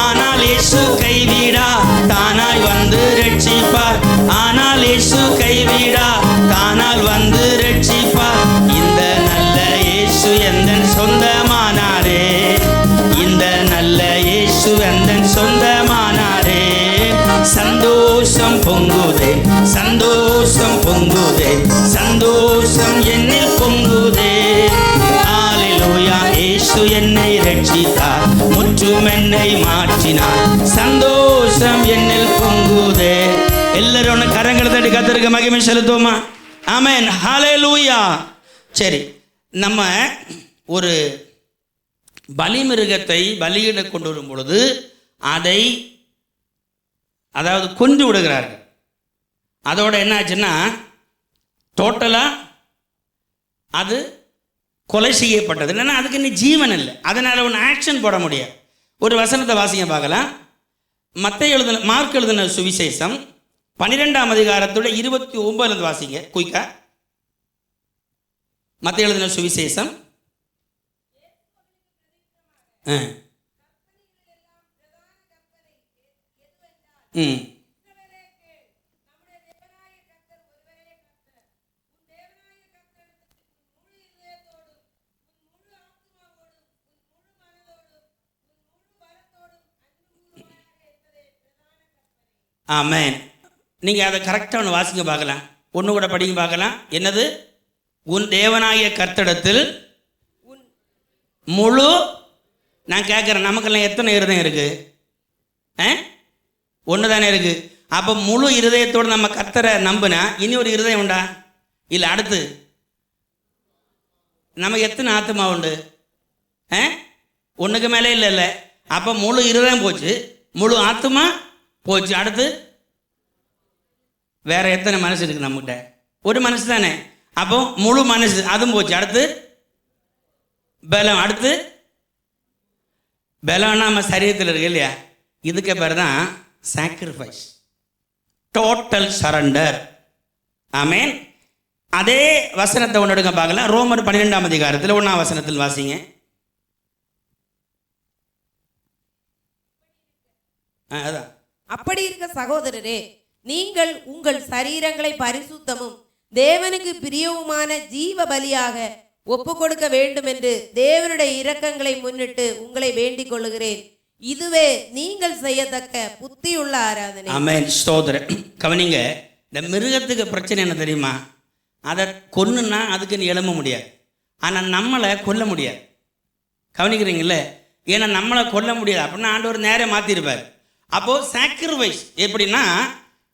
ஆனால் இயேசு கைவிடா, தானாய் வந்து ரட்சிப்பார், ஆனால் இயேசு கைவிடா, தானால் வந்து ரட்சிப்பார். இந்த நல்ல இயேசு எந்தன் சொந்தமானாரே, இந்த நல்ல இயேசு எந்தன் சொந்தமானாரே. சந்தோஷம் பொங்குதே, சந்தோஷம் பொங்குதே, சந்தோஷம் என்னில் பொங்குதே. ஹalleluya. இயேசு என்னை ரட்சித்தார், முற்றும் என்னை மாற்றினார், சந்தோஷம் என்னில் பொங்குதே. எல்லாரும் கரங்களை தட்டி கர்த்தருக்கு மகிமை செலுத்துவோமா? ஆமென். ஹalleluya. சரி, நம்ம ஒரு பலிமிருகத்தை பலியிட கொண்டு வரும் பொழுது அதை கொன்று விடுகிறார்கள். அதோட என்ன ஆச்சுன்னா டோட்டலாக அது கொலை செய்யப்பட்டது. இல்லைன்னா அதுக்கு இன்னும் ஜீவன் இல்லை, அதனால் ஒன்று ஆக்ஷன் போட முடியாது. ஒரு வசனத்தை வாசிங்க பார்க்கலாம். மார்க் எழுதின சுவிசேஷம் 12ஆம் அதிகாரத்தோட 29 வாசிங்க குயிக்கா. மத்தேயு எழுதின சுவிசேஷம் ஆமென். நீங்கள் அதை கரெக்டாக ஒன்று வாசிங்க பார்க்கலாம், ஒன்று கூட படிங்க பார்க்கலாம். என்னது? உன் தேவனாகிய கர்த்தரிடத்தில் முழு. நான் கேட்குறேன், நமக்கெல்லாம் எத்தனை இருதயம் இருக்குது? ஒன்று தானே இருக்குது. அப்போ முழு இருதயத்தோடு நம்ம கர்த்தரை நம்பினா இனி ஒரு இருதயம் உண்டா? இல்லை. அடுத்து நமக்கு எத்தனை ஆத்மா உண்டு? ஒன்றுக்கு மேலே இல்லை. அப்போ முழு இருதயம் போச்சு, முழு ஆத்மா போச்சு. அடுத்து வேற எத்தனை மனசு இருக்குது நம்மகிட்ட? ஒரு மனசு தானே. அப்போ முழு மனசு அதுவும் போச்சு. அடுத்து பலம். அடுத்து பலம்னா நம்ம சரீரத்தில் இருக்கு இல்லையா? இதுக்கு பேர் தான் சாக்ரிஃபைஸ், டோட்டல் சரண்டர். ஆமென். அதே வசனத்தை ஒன்று எடுக்க பார்க்கலாம். ரோமர் 12ஆம் அதிகாரத்தில் 1ஆம் வசனத்தில் வாசிங்க. அதான். அப்படி இருக்க சகோதரரே, நீங்கள் உங்கள் சரீரங்களை பரிசுத்தமும் தேவனுக்கு பிரியவுமான ஜீவ பலியாக ஒப்பு கொடுக்க வேண்டும் என்று தேவனுடைய இரக்கங்களை முன்னிட்டு உங்களை வேண்டிக் கொள்ளுகிறேன். இதுவே நீங்கள் செய்யத்தக்க புத்தியுள்ள ஆராதனை. ஆமென். ஸ்தோத்திரம். கவனிங்க, இந்த மிருகத்துக்கு பிரச்சனை என்ன தெரியுமா? அதை கொன்னுன்னா அதுக்கு நீ எழும்ப முடியாது, ஆனால் நம்மளை கொல்ல முடியாது. கவனிக்கிறீங்களே? ஏன்னா நம்மளை கொல்ல முடியாது அப்படின்னா ஆண்டவர் நேரே மாற்றிருப்பார். அப்போது சாக்ரிஃபைஸ் எப்படின்னா,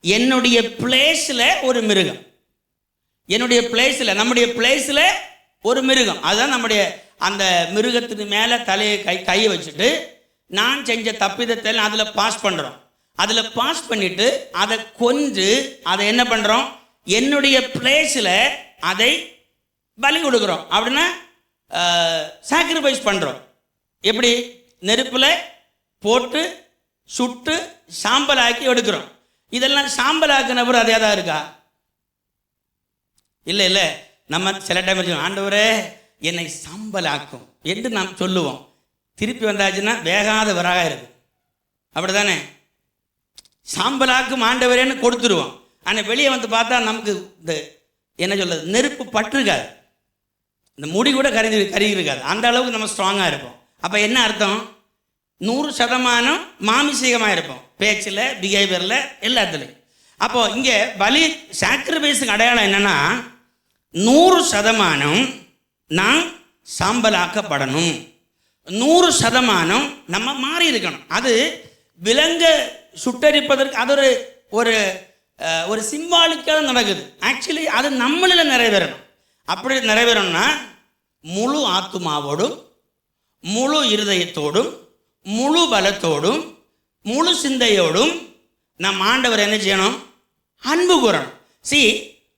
என்னுடைய பிளேஸில் ஒரு மிருகம், என்னுடைய பிளேஸில், நம்முடைய பிளேஸில் ஒரு மிருகம், அதுதான் நம்முடைய அந்த மிருகத்துக்கு மேலே தலையை கையை வச்சுட்டு நான் செஞ்ச தப்பிதத்தை அதில் பாஸ் பண்ணுறோம். அதில் பாஸ் பண்ணிவிட்டு அதை கொன்று அதை என்ன பண்ணுறோம்? என்னுடைய பிளேஸில் அதை பலி கொடுக்குறோம். அப்படின்னா சாக்ரிஃபைஸ் பண்ணுறோம். எப்படி? நெருப்பில் போட்டு சுட்டு சாம்பல் ஆக்கி எடுக்கிறோம். இதெல்லாம் சாம்பல் ஆக்கினவர் அதே தான் இருக்கா? இல்லை. நம்ம சில டைம் ஆண்டவரே என்னை சாம்பல் ஆக்கும், என்று நாம் சொல்லுவோம். திருப்பி வந்தாச்சுன்னா வேகாத விறகா இருக்கு, அப்படி தானே? சாம்பலாக்கும் ஆண்டவரேன்னு கொடுத்துருவோம். ஆனால் வெளியே வந்து பார்த்தா நமக்கு இந்த என்ன சொல்றது, நெருப்பு பற்றுக்காது, இந்த முடி கூட கருகி இருக்காது, அந்த அளவுக்கு நம்ம ஸ்ட்ராங்காக இருப்போம். அப்போ என்ன அர்த்தம்? 100% மாமிசீகமாக இருப்போம், பேச்சில், பிஹேவியரில், எல்லாத்துலேயும். அப்போ இங்கே பலி சாக்ரிஃபைஸுக்கு அடையாளம் என்னன்னா 100% நாம் சாம்பலாக்கப்படணும், 100% நம்ம மாறி இருக்கணும். அது விலங்க சுட்டரிப்பதற்கு அது ஒரு ஒரு சிம்பாலிக்காக நடக்குது. ஆக்சுவலி அது நம்மளில் நிறைவேறணும். அப்படி நிறைவேறணும்னா முழு ஆத்துமாவோடும், முழு இருதயத்தோடும், முழு பலத்தோடும், முழு சிந்தையோடும் நம் ஆண்டவர் என்ன செய்யணும்? அன்பு கூறணும்.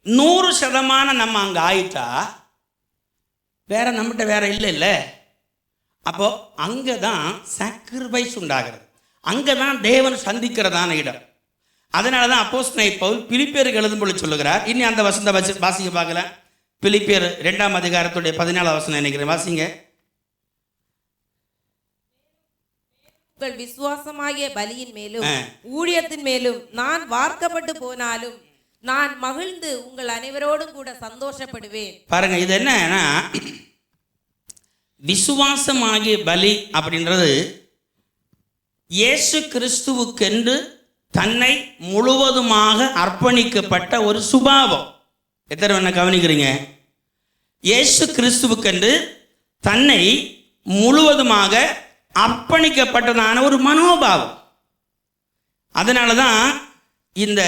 100% நம்ம அங்கே ஆயிட்டா வேற நம்மகிட்ட வேற இல்லை. அப்போ அங்கே தான் சாக்ரிஃபைஸ் உண்டாகிறது, அங்கே தான் தேவன் சந்திக்கிறதான இடம். அதனால தான் அப்போஸ்தலனாகிய பவுல் பிலிப்பியருக்கு எழுதும்போது சொல்லுகிறார். இனி அந்த வசனத்தை வாசிங்க பார்க்கலாம். பிலிப்பியர் 2ஆம் அதிகாரத்துடைய 14ஆம் வசனம் நினைக்கிறேன், வாசிங்க. உங்கள் விசுவாசமாகிய பலியின் மேலும் ஊழியத்தின் மேலும் நான் வார்க்கப்பட்டு போனாலும் நான் மகிழ்ந்து உங்கள் அனைவரோடும் கூட சந்தோஷப்படுவேன். பாருங்க, இது என்னன்னா விசுவாசமாகிய பலி அப்படின்றது இயேசு கிறிஸ்துவுக்கென்று தன்னை முழுவதுமாக அர்ப்பணிக்கப்பட்ட ஒரு சுபாவம். எத்தனை என்ன கவனிக்கிறீங்க? இயேசு கிறிஸ்துவுக்கென்று தன்னை முழுவதுமாக அர்ப்பணிக்கப்பட்டதான ஒரு மனோபாவம். அதனால தான் இந்த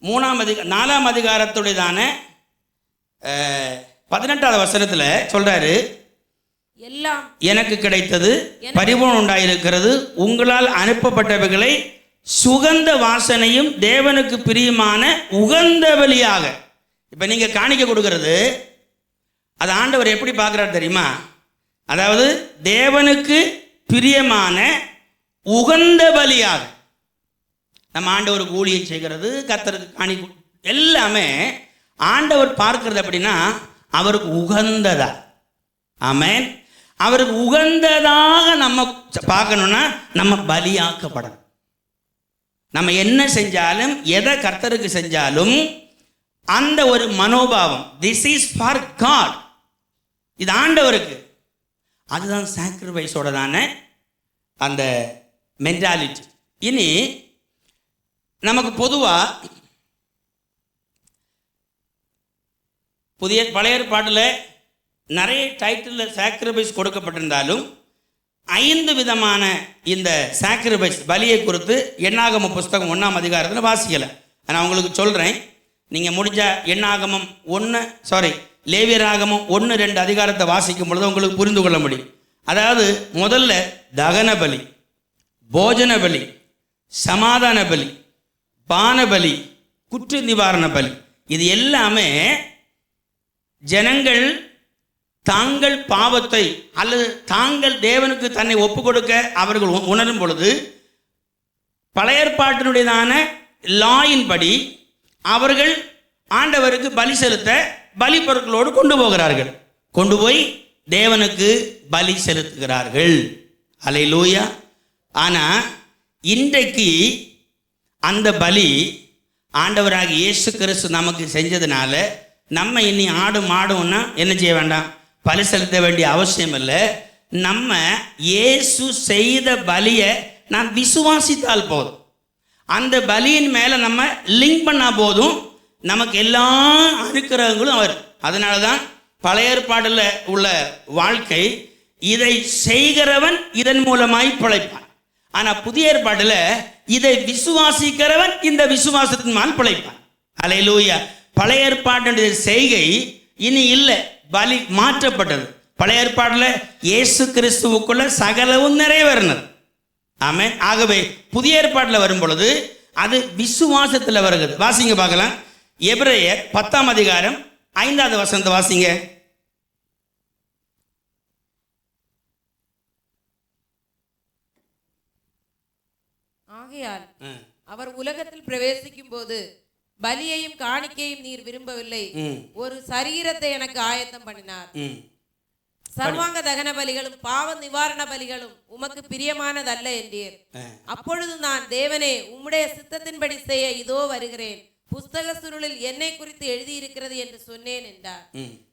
4ஆம் அதிகாரத்துடையதான 18ஆவது வசனத்தில் சொல்றாரு, எல்லாம் எனக்கு கிடைத்தது பரிபூர்ணம் உண்டாயிருக்கிறது, உங்களால் அனுப்பப்பட்டவைகளை சுகந்த வாசனையும் தேவனுக்கு பிரியமான உகந்த பலியாக. இப்போ நீங்கள் காணிக்க கொடுக்கறது அது ஆண்டவர் எப்படி பார்க்குறாரு தெரியுமா? அதாவது தேவனுக்கு பிரியமான உகந்த பலியாக. நம்ம ஆண்டவருக்கு ஊழியம் செய்கிறது, கர்த்தருக்கு காணி எல்லாமே ஆண்டவர் பார்க்கிறது அப்படின்னா அவருக்கு உகந்ததா. ஆமென். அவருக்கு உகந்ததாக நம்ம பார்க்கணும்னா நம்ம பலியாக்கப்படணும். நம்ம என்ன செஞ்சாலும், எதை கர்த்தருக்கு செஞ்சாலும் அந்த ஒரு மனோபாவம், திஸ் இஸ் ஃபார் காட், இது ஆண்டவருக்கு. அதுதான் சாக்ரிஃபைஸோட தானே அந்த மென்டாலிட்டி. இனி நமக்கு பொதுவாக பழைய ஏற்பாட்டில் நிறைய டைட்டிலில் சாக்ரிஃபைஸ் கொடுக்கப்பட்டிருந்தாலும் 5 விதமான இந்த சாக்ரிஃபைஸ் பலியை குறித்து எண்ணாகம புஸ்தகம் 1ஆம் அதிகாரத்தில் வாசிக்கலை. நான் உங்களுக்கு சொல்கிறேன், நீங்கள் முடிஞ்சால் எண்ணாகமம் லேவியராகமம் 1-2 அதிகாரத்தை வாசிக்கும் பொழுது உங்களுக்கு புரிந்து கொள்ள முடியும். அதாவது முதல்ல தகன பலி, போஜன பலி, சமாதான பலி, பான பலி, குற்ற நிவாரண பலி, இது எல்லாமே ஜனங்கள் தாங்கள் பாவத்தை அல்லது தாங்கள் தேவனுக்கு தன்னை ஒப்பு கொடுக்க அவர்கள் உணரும் பொழுது பழைய ஏற்பாட்டினுடையதான லாயின் படி அவர்கள் ஆண்டவருக்கு பலி செலுத்த பலி பொருட்களோடு கொண்டு போகிறார்கள், கொண்டு போய் தேவனுக்கு பலி செலுத்துகிறார்கள். அல்லேலூயா. ஆனால் இன்றைக்கு அந்த பலி ஆண்டவராகிய இயேசு கிறிஸ்து நமக்கு செஞ்சதுனால நம்ம இனி ஆடு மாடுன்னா என்ன செய்ய வேண்டாம், பலி செலுத்த வேண்டிய அவசியம் இல்லை. நம்ம இயேசு செய்த பலியை நாம் விசுவாசித்தால் போதும், அந்த பலியின் மேலே நம்ம லிங்க் பண்ணால் போதும், நமக்கு எல்லா அனுக்கிரகங்களும் வரும். அதனால தான் பழைய ஏற்பாடில் உள்ள வாழ்க்கை, இதை செய்கிறவன் இதன் மூலமாய் பிழைப்பான். ஆனால் புதிய ஏற்பாட்டில் இதை விசுவாசிக்கிறவன் இந்த விசுவாசத்தின் மேல் பிழைப்பான். அல்லேலூயா. பழைய ஏற்பாட்டுடைய செய்கை இனி இல்லை, பலி மாற்றப்பட்டது. பழைய ஏற்பாட்டில் இயேசு கிறிஸ்துவுக்குள்ள சகலவும் நிறைவேறினது. ஆமென். ஆகவே புதிய ஏற்பாட்டில் வரும் பொழுது அது விசுவாசத்தில் வருகிறது. வாசிங்க பார்க்கலாம். எபிரேயர் 10ஆம் அதிகாரம் 5வது வசனத்தை வாசிங்க. ஆகையால் அவர் உலகத்தில் பிரவேசிக்கும் போது பலியையும் காணிக்கையும் நீர் விரும்பவில்லை, ஒரு சரீரத்தை எனக்கு ஆயத்தம் பண்ணினார். சர்வாங்க தகன பலிகளும் பாவ நிவாரண பலிகளும் உமக்கு பிரியமானதல்ல என்றீர். அப்பொழுது நான், தேவனே, உம்முடைய சித்தத்தின்படி செய்ய இதோ வருகிறேன், புஸ்தக சுருளில் என்னை குறித்து எழுதியிருக்கிறது என்று சொன்னேன் என்றார்.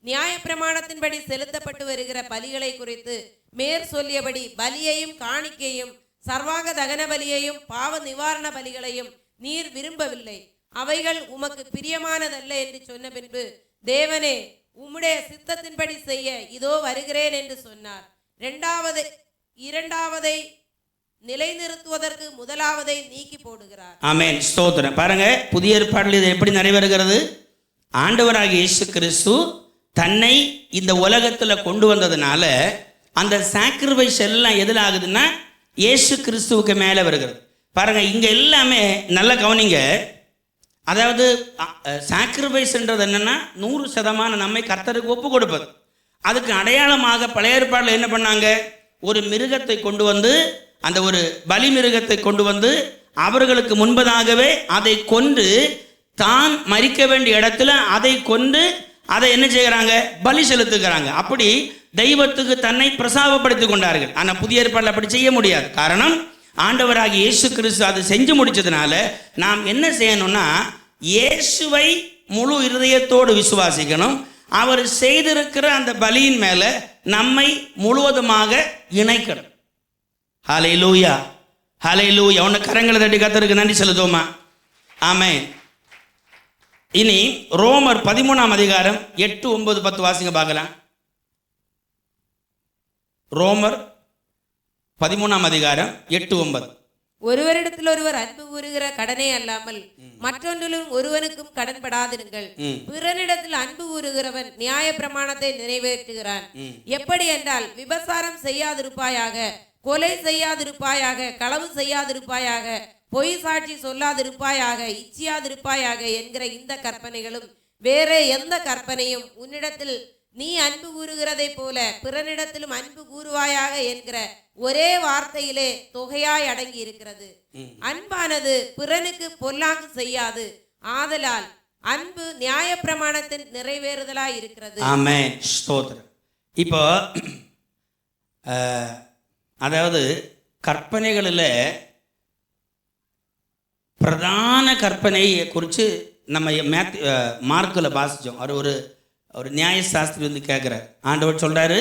நியாய பிரமாணத்தின்படி செலுத்தப்பட்டு வருகிற பலிகளை குறித்து மேற் சொல்லியபடி பலியையும் காணிக்கையும் சர்வாங்க தகன பலியையும் பாவ நிவாரண பலிகளையும் நீர் விரும்பவில்லை, அவைகள் உமக்கு பிரியமானதல்ல என்று சொன்ன பின்பு, தேவனே, உம்முடைய சித்தத்தின்படி செய்ய இதோ வருகிறேன் என்று சொன்னார். இரண்டாவதை நிலைநிறுத்துவதற்கு முதலாவதை நீக்கி போடுகிறார். ஆமென், ஸ்தோத்திரம். பாருங்க, புதிய ஏற்பாட்டில் இது எப்படி நிறைவேறுகிறது? ஆண்டவராகிய இயேசு கிறிஸ்து தன்னை இந்த உலகத்தில் கொண்டு வந்ததுனால அந்த சாக்ரிஃபைஸ் எல்லாம் எதில் ஆகுதுன்னா இயேசு கிறிஸ்துவுக்கு மேலே வருகிறது. பாருங்க, இங்க எல்லாமே நல்ல கவனிங்க. அதாவது சாக்ரிஃபைஸ்ன்றது என்னன்னா 100% நம்மை கர்த்தருக்கு ஒப்பு கொடுப்பது. அதுக்கு அடையாளமாக பழைய ஏற்பாட்டில் என்ன பண்ணாங்க? ஒரு மிருகத்தை கொண்டு வந்து, அந்த ஒரு பலி மிருகத்தை கொண்டு வந்து அவர்களுக்கு முன்பதாகவே அதை கொண்டு, தான் மரிக்க வேண்டிய இடத்துல அதை கொண்டு அதை என்ன செய்கிறாங்க? பலி செலுத்துகிறாங்க. அப்படி தெய்வத்துக்கு தன்னை பிரசாபப்படுத்தி கொண்டார்கள். ஆனால் புதிய ஏற்பாட்டில் அப்படி செய்ய முடியாது. காரணம், ஆண்டவராகிய இயேசு கிறிஸ்து அதை செஞ்சு முடிச்சதுனால நாம் என்ன செய்யணும்னா, இயேசுவை முழு இருதயத்தோடு விசுவாசிக்கணும். அவர் செய்திருக்கிற அந்த பலியின் மேல நம்மை முழுவதுமாக இணைக்கணும். ஹல்லேலூயா, ஹல்லேலூயா. உன்னை கரங்களை தட்டி கர்த்தருக்கு நன்றி செலுத்துவோமா? ஆமென். இனி ரோமர் 13ஆம் அதிகாரம் 8, 9, 10 வாசிங்க பார்க்கலாம். ரோமர் 13ஆம் அதிகாரம் 8, 9. ஒருவரிடத்தில் ஒருவர் அன்பு கூறுகிற கடனே அல்லாமல் மற்றொன்றிலும் ஒருவனுக்கும் கடன்படாதிருங்கள். பிறனிடத்தில் அன்பு கூறுகிறவன் நியாய பிரமாணத்தை நிறைவேற்றுகிறான். எப்படி என்றால், விபசாரம் செய்யாதிருப்பாயாக, கொலை செய்யாதிருப்பாயாக, களவு செய்யாதிருப்பாயாக, பொய் சாட்சி சொல்லாதிருப்பாயாக, இச்சியாதிருப்பாயாக என்கிற இந்த கற்பனைகளும் வேற எந்த கற்பனையும் உன்னிடத்தில் நீ அன்பு கூறுகிறதை போல பிறனிடத்திலும் அன்பு கூறுவாயாக என்கிற ஒரே வார்த்தையிலே தொகையாய் அடங்கி இருக்கிறது. அன்பானது பிறனுக்கு பொல்லாங்கு செய்யாது, ஆதலால் அன்பு நியாய பிரமாணத்தின் நிறைவேறுதலாய் இருக்கிறது. ஆமென், ஸ்தோத்திரம். இப்போ அதாவது கற்பனைகளில் பிரதான கற்பனையை குறித்து நம்ம மார்க்கில் வாசித்தோம். அவர் ஒரு நியாயசாஸ்திரி வந்து கேட்குறார். ஆண்டவர் சொல்கிறாரு,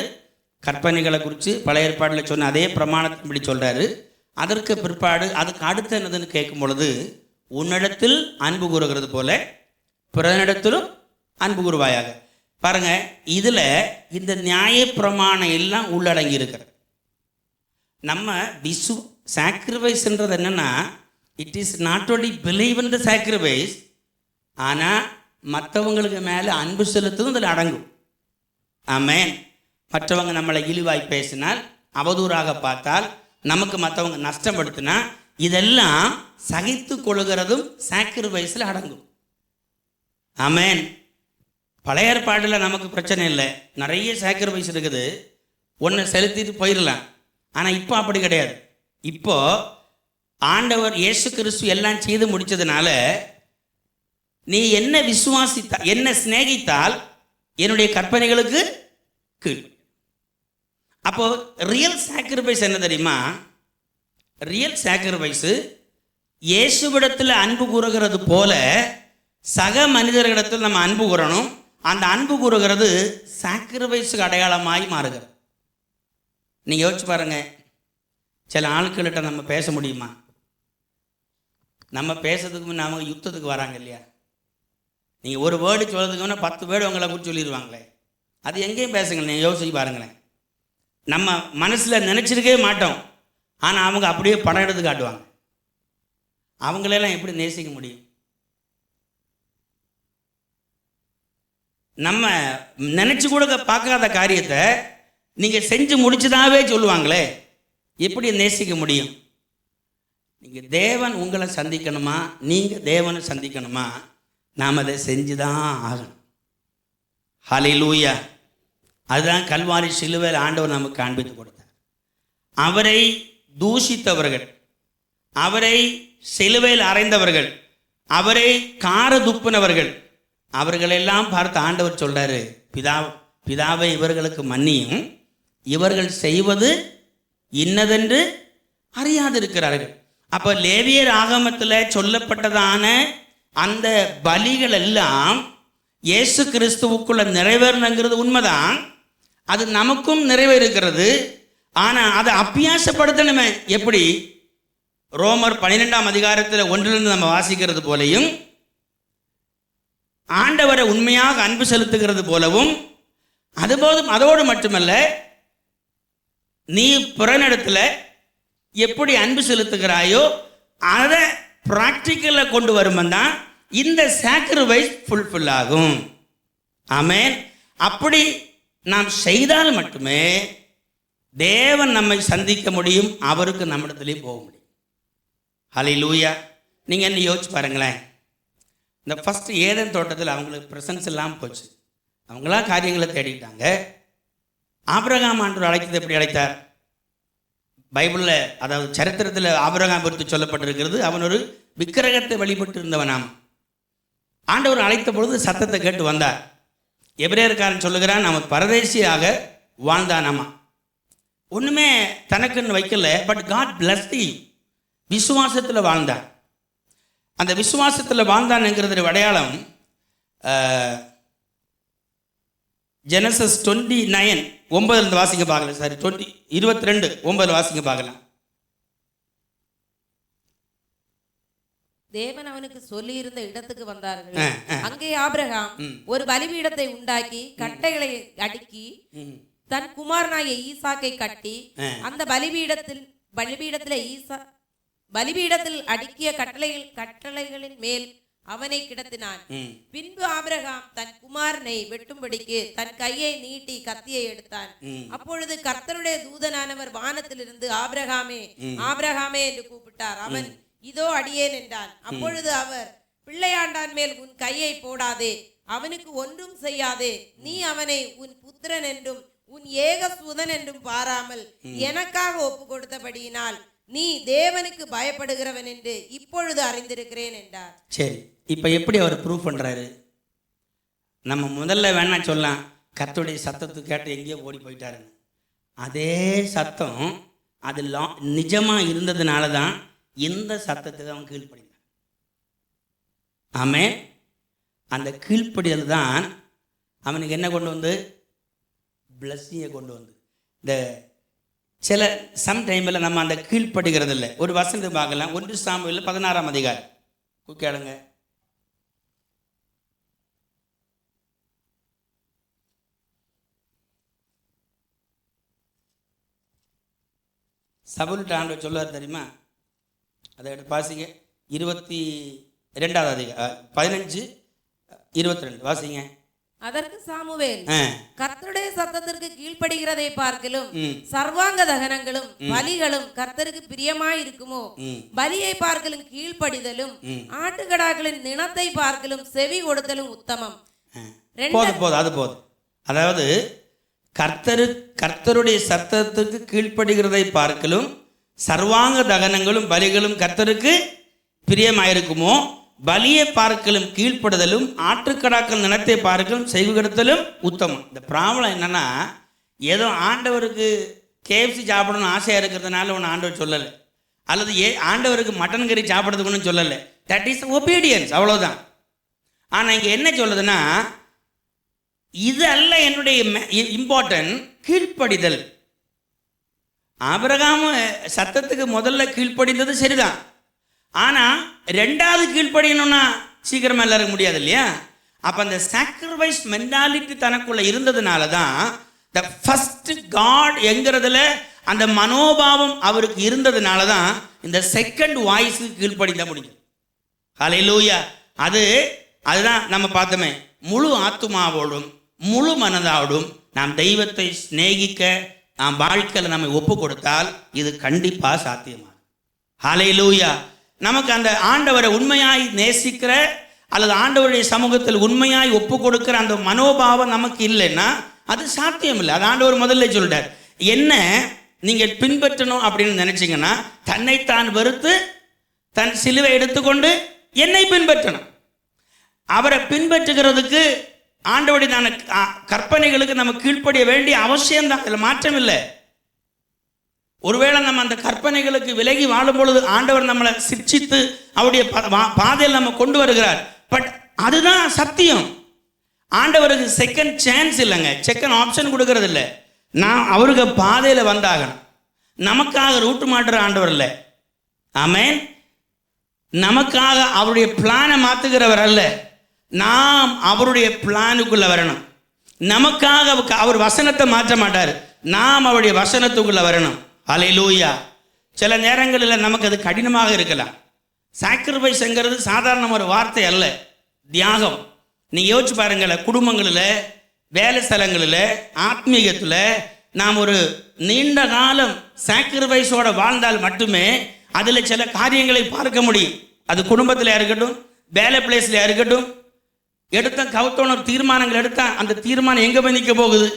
கற்பனைகளை குறித்து பழைய ஏற்பாட்டில் சொன்ன அதே பிரமாணத்தின்படி சொல்கிறாரு. அதற்கு பிற்பாடு அதுக்கு அடுத்து என்னதுன்னு கேட்கும் பொழுது, உன்னிடத்தில் அன்பு கூறுகிறது போல பிறனிடத்திலும் அன்பு கூறுவாயாக. பாருங்க, இதில் இந்த நியாய பிரமாணம் எல்லாம் உள்ளடங்கி இருக்கிறது. நம்ம சாக்ரிஃபைஸ்ன்றது என்னன்னா, it is not only believe in the sacrifice, ஆனால் மற்றவங்களுக்கு மேலே அன்பு செலுத்தும் இதில் அடங்கும். ஆமென். மற்றவங்க நம்மளை இழிவாய் பேசினால், அவதூறாக பார்த்தால், நமக்கு மற்றவங்க நஷ்டப்படுத்தினா, இதெல்லாம் சகித்து கொள்கிறதும் சாக்ரிஃபைஸில் அடங்கும். ஆமென். பழைய ஏற்பாட்டில் நமக்கு பிரச்சனை இல்லை, நிறைய சாக்ரிஃபைஸ் இருக்குது, ஒன்றை செலுத்திட்டு போயிடலாம். ஆனால் இப்போ அப்படி கிடையாது. இப்போ ஆண்டவர் இயேசு கிறிஸ்து எல்லாம் செய்து முடித்ததுனால, நீ என்ன விசுவாசித்தால், என்ன சிநேகித்தால் என்னுடைய கற்பனைகளுக்கு கீழ். அப்போ ரியல் சாக்ரிஃபைஸ் என்ன தெரியுமா? ரியல் சாக்ரிஃபைஸ் இயேசுவிடத்தில் அன்பு கூறுகிறது போல சக மனிதர்களிடத்தில் நம்ம அன்பு கூறணும். அந்த அன்பு கூறுகிறது சாக்ரிஃபைஸுக்கு அடையாளமாய் மாறுகிறது. நீங்கள் யோசிச்சு பாருங்க, சில ஆட்கள்கிட்ட நம்ம பேச முடியுமா? நம்ம பேசுறதுக்கு முன்னே அவங்க யுத்தத்துக்கு வராங்க இல்லையா? நீங்கள் ஒரு வேர்டு சொல்கிறதுக்கு முன்னே 10 வேர்டு உங்களை குறித்து சொல்லிடுவாங்களே. அது எங்கேயும் பேசுங்க, நீங்கள் யோசிச்சு பாருங்களேன். நம்ம மனசில் நினச்சிருக்கவே மாட்டோம், ஆனால் அவங்க அப்படியே படம் எடுத்து காட்டுவாங்க. அவங்களெல்லாம் எப்படி நேசிக்க முடியும்? நம்ம நினச்சி கூட பார்க்காத காரியத்தை நீங்கள் செஞ்சு முடிச்சதாகவே சொல்லுவாங்களே, எப்படி நேசிக்க முடியும்? நீங்கள் தேவன் உங்களை சந்திக்கணுமா, நீங்கள் தேவனை சந்திக்கணுமா, நாம் அதை செஞ்சு தான் ஆகணும். ஹல்லேலூயா. அதுதான் கல்வாரி சிலுவையில் ஆண்டவர் நமக்கு காண்பித்து கொடுத்தார். அவரை தூஷித்தவர்கள், அவரை சிலுவையில் அறைந்தவர்கள், அவரை கார துப்புனவர்கள், அவர்களெல்லாம் பார்த்து ஆண்டவர் சொல்றாரு, பிதாவை இவர்களுக்கு மன்னியும், இவர்கள் செய்வது இன்னதென்று அறியாதிருக்கிறார்கள். அப்போ லேவியர் ஆகமத்தில் சொல்லப்பட்டதான அந்த பலிகள் எல்லாம் இயேசு கிறிஸ்துவுக்குள்ள நிறைவேறணுங்கிறது உண்மைதான். அது நமக்கும் நிறைவேறுகிறது. ஆனால் அதை அபியாசப்படுத்தணுமே. எப்படி? ரோமர் 12ஆம் அதிகாரத்தில் 1 நம்ம வாசிக்கிறது போலையும், ஆண்டவரை உண்மையாக அன்பு செலுத்துகிறது போலவும், அதோடு மட்டுமல்ல, நீ பிறனிடத்தில் எப்படி அன்பு செலுத்துகிறாயோ அதை பிராக்டிக்கலில் கொண்டு வரும்தான் இந்த சாக்ரிஃபைஸ் ஃபுல்ஃபில் ஆகும். ஆமென். அப்படி நாம் செய்தால் மட்டுமே தேவன் நம்மை சந்திக்க முடியும், அவருக்கு நம்மிடத்திலே போக முடியும். ஹல்லேலூயா. நீங்கள் என்ன யோசிச்சு பாருங்களேன். இந்த ஃபஸ்ட்டு ஏதேன் தோட்டத்தில் அவங்களுக்கு ப்ரெசன்ஸ் இல்லாமல் போச்சு. அவங்களா காரியங்களை தேடிட்டாங்க. ஆபிரகாம் ஆண்டவர் அழைத்தது எப்படி அழைத்தார்? பைபிளில், அதாவது சரித்திரத்தில் ஆபிரகாம் குறித்து சொல்லப்பட்டிருக்கிறது. அவன் ஒரு விக்கிரகத்தை வழிபட்டு இருந்தவனாம். ஆண்டவர் அழைத்த பொழுது சத்தத்தை கேட்டு வந்தார். எபிரேயர்காரன் சொல்லுகிறான், அவன் பரதேசியாக வாழ்ந்தானாமா. ஒன்றுமே தனக்குன்னு வைக்கல. But God blessed him. விசுவாசத்தில் வாழ்ந்தான். அந்த விசுவாசத்தில் வாழ்ந்தான்ங்கிறது அடையாளம் ஜெனசிஸ் 29:9 வாசிங்க பார்க்கலாம். சாரி, 22:9 வாசிங்க பார்க்கலாம். தேவன் அவனுக்கு சொல்லி இருந்த இடத்துக்கு வந்தார்கள். அங்கே ஆபிரகாம் ஒரு பலிபீடத்தை உண்டாக்கி கட்டைகளை அடுக்கி தன் குமாரனாகிய ஈசாக்கை கட்டி அந்த பலிபீடத்தில் அடுக்கிய கட்டளைகளின் மேல் அவனை கிடத்தினான். பின்பு ஆபிரகாம் தன் குமாரனை வெட்டும்படிக்கு தன் கையை நீட்டி கத்தியை எடுத்தான். அப்பொழுது கர்த்தருடைய தூதனானவர் வானத்திலிருந்து ஆபிரகாமே ஆபிரகாமே என்று கூப்பிட்டார். அவன் இதோ அடியேன் என்றான். அப்பொழுது அவர், பிள்ளையாண்டான் மேல் உன் கையை போடாதே, அவனுக்கு ஒன்றும் செய்யாதே. நீ அவனை உன் புத்திரன் என்றும் உன் ஏகசுதன் என்றும் பாராமல் எனக்காக ஒப்பு கொடுத்தபடியினால் நீ தேவனுக்கு பயப்படுகிறவன் என்று இப்பொழுது அறிந்திருக்கிறேன் என்றார். சரி, இப்போ எப்படி அவர் ப்ரூவ் பண்ணுறாரு? நம்ம முதல்ல வேணா சொல்லலாம், கர்த்தருடைய சத்தத்தை கேட்டு எங்கேயோ ஓடி போயிட்டாருன்னு. அதே சத்தம் அது நிஜமாக இருந்ததுனால தான் இந்த சத்தத்துக்கு அவன் கீழ்ப்படினான். ஆமென். அந்த கீழ்ப்படிதல் தான் அவனுக்கு என்ன கொண்டு வந்து? பிளஸ்ஸிங்கை கொண்டு வந்து. இந்த சில சம்டைமில் நம்ம அந்த கீழ்ப்படுகிறது இல்லை. ஒரு வசனத்தை பார்க்கலாம். 1 சாமுவேல் 16ஆம் அதிகாரம் கேளுங்க. சவுல் ஆண்டவர் சொல்லுவார் தெரியுமா? அதை எடுத்து வாசிங்க. 22ஆவது அதிகாரம் 15:22 வாசிங்க. அதற்கு சாமுவேல், கர்த்தருடைய சத்தத்திற்கு கீழ்ப்படுகிறதை பார்க்கலும் சர்வாங்க தகனங்களும் பலிகளும் கர்த்தருக்கு பிரியமாய் இருக்குமோ? பலியை பார்க்கலும் கீழ்ப்படிதலும் ஆட்டுக்கடாக்களின் நிணத்தை பார்க்கலும் செவி கொடுத்தலும் உத்தமம். போதும், அது போதும். அதாவது கர்த்தருடைய சத்தத்துக்கு கீழ்ப்படுகிறதை பார்க்கலும் சர்வாங்க தகனங்களும் பலிகளும் கர்த்தருக்கு பிரியமாயிருக்குமோ? பலியை பார்க்கலும் கீழ்ப்படுதலும் ஆட்டுக்கடாக்கள் நிலத்தை பார்க்கலும் செய்து கொடுத்தலும் உத்தமம். இந்த ப்ராப்ளம் என்னன்னா, ஏதோ ஆண்டவருக்கு கேஎஃப்சி சாப்பிடணும்னு ஆசையாக இருக்கிறதுனால ஒன்று ஆண்டவர் சொல்லலை, அல்லது ஆண்டவருக்கு மட்டன் கறி சாப்பிட்றதுக்கு ஒன்றும் சொல்லலை. தட் இஸ் ஒபீடியன்ஸ், அவ்வளோதான். ஆனால் இங்கே என்ன சொல்லுதுன்னா, இது அல்ல என்னுடைய இம்பார்ட்டன்ட், கீழ்ப்படிதல். ஆபிரகாம் சத்தத்துக்கு முதல்ல கீழ்ப்படிந்தது சரிதான். ஆனால் ரெண்டாவது கீழ்ப்படியணும்னா சீக்கிரமாக எல்லாருக்கும் முடியாது இல்லையா? அப்போ அந்த சாக்ரிஃபைஸ் மென்டாலிட்டி தனக்குள்ள இருந்ததுனால தான் த ஃபர்ஸ்ட் காட் என்கிறதுல அந்த மனோபாவம் அவருக்கு இருந்ததுனால தான் இந்த செகண்ட் வாய்ஸுக்கு கீழ்ப்படிந்த முடியும். ஹல்லேலூயா. அதுதான் நம்ம பார்த்தோமே, முழு ஆத்துமாவோடும் முழு மனதோடும் நாம் தெய்வத்தை சிநேகிக்க நாம் வாழ்க்கையில் நம்மை ஒப்பு கொடுத்தால் இது கண்டிப்பாக சாத்தியமாகும். ஹல்லேலூயா. நமக்கு அந்த ஆண்டவரை உண்மையாய் நேசிக்கிற அல்லது ஆண்டவருடைய சமூகத்தில் உண்மையாய் ஒப்பு கொடுக்கிற அந்த மனோபாவம் நமக்கு இல்லைன்னா அது சாத்தியம் இல்லை. அது ஆண்டவர் முதல்ல சொல்றார். என்ன நீங்கள் பின்பற்றணும் அப்படின்னு நினைச்சிங்கன்னா தன்னைத்தான் வெறுத்து தன் சிலுவை எடுத்துக்கொண்டு என்னை பின்பற்றணும். அவரை பின்பற்றுகிறதுக்கு ஆண்டவருடைய கற்பனைகளுக்கு நம்ம கீழ்ப்படிய வேண்டிய அவசியம்தான், அதில் மாற்றம் இல்லை. ஒருவேளை நம்ம அந்த கற்பனைகளுக்கு விலகி வாழும் பொழுது ஆண்டவர் நம்மளை சிக்ஷித்து அவருடைய பாதையில் நம்ம கொண்டு வருகிறார். பட் அதுதான் சத்தியம். ஆண்டவருக்கு செகண்ட் சான்ஸ் இல்லைங்க, செகண்ட் ஆப்ஷன் கொடுக்கறது இல்லை. நான் அவருக்கு பாதையில் வந்தாகணும். நமக்காக ரூட்டு மாற்றுற ஆண்டவர் இல்லை. ஆமென். நமக்காக அவருடைய பிளானை மாற்றுகிறவர் அல்ல. நாம் அவருடைய பிளானுக்குள்ள வரணும். நமக்காக அவர் வசனத்தை மாற்ற மாட்டார், நாம் அவருடைய வசனத்துக்குள்ள வரணும். அல்லேலூயா. சில நேரங்களில் நமக்கு அது கடினமாக இருக்கலாம். சாக்ரிஃபைஸ்ங்கிறது சாதாரண ஒரு வார்த்தை அல்ல, தியாகம். நீங்கள் யோசிச்சு பாருங்களேன், குடும்பங்களில், வேலை ஸ்தலங்களில், ஆத்மீகத்தில் நாம் ஒரு நீண்ட காலம் சாக்ரிஃபைஸோட வாழ்ந்தால் மட்டுமே அதில் சில காரியங்களை பார்க்க முடியும். அது குடும்பத்தில் இருக்கட்டும், வேலை பிளேஸில் இருக்கட்டும். எடுத்த கவுத்தோன தீர்மானங்கள் எடுத்தால் அந்த தீர்மானம் எங்கே போய் நிற்க போகுது?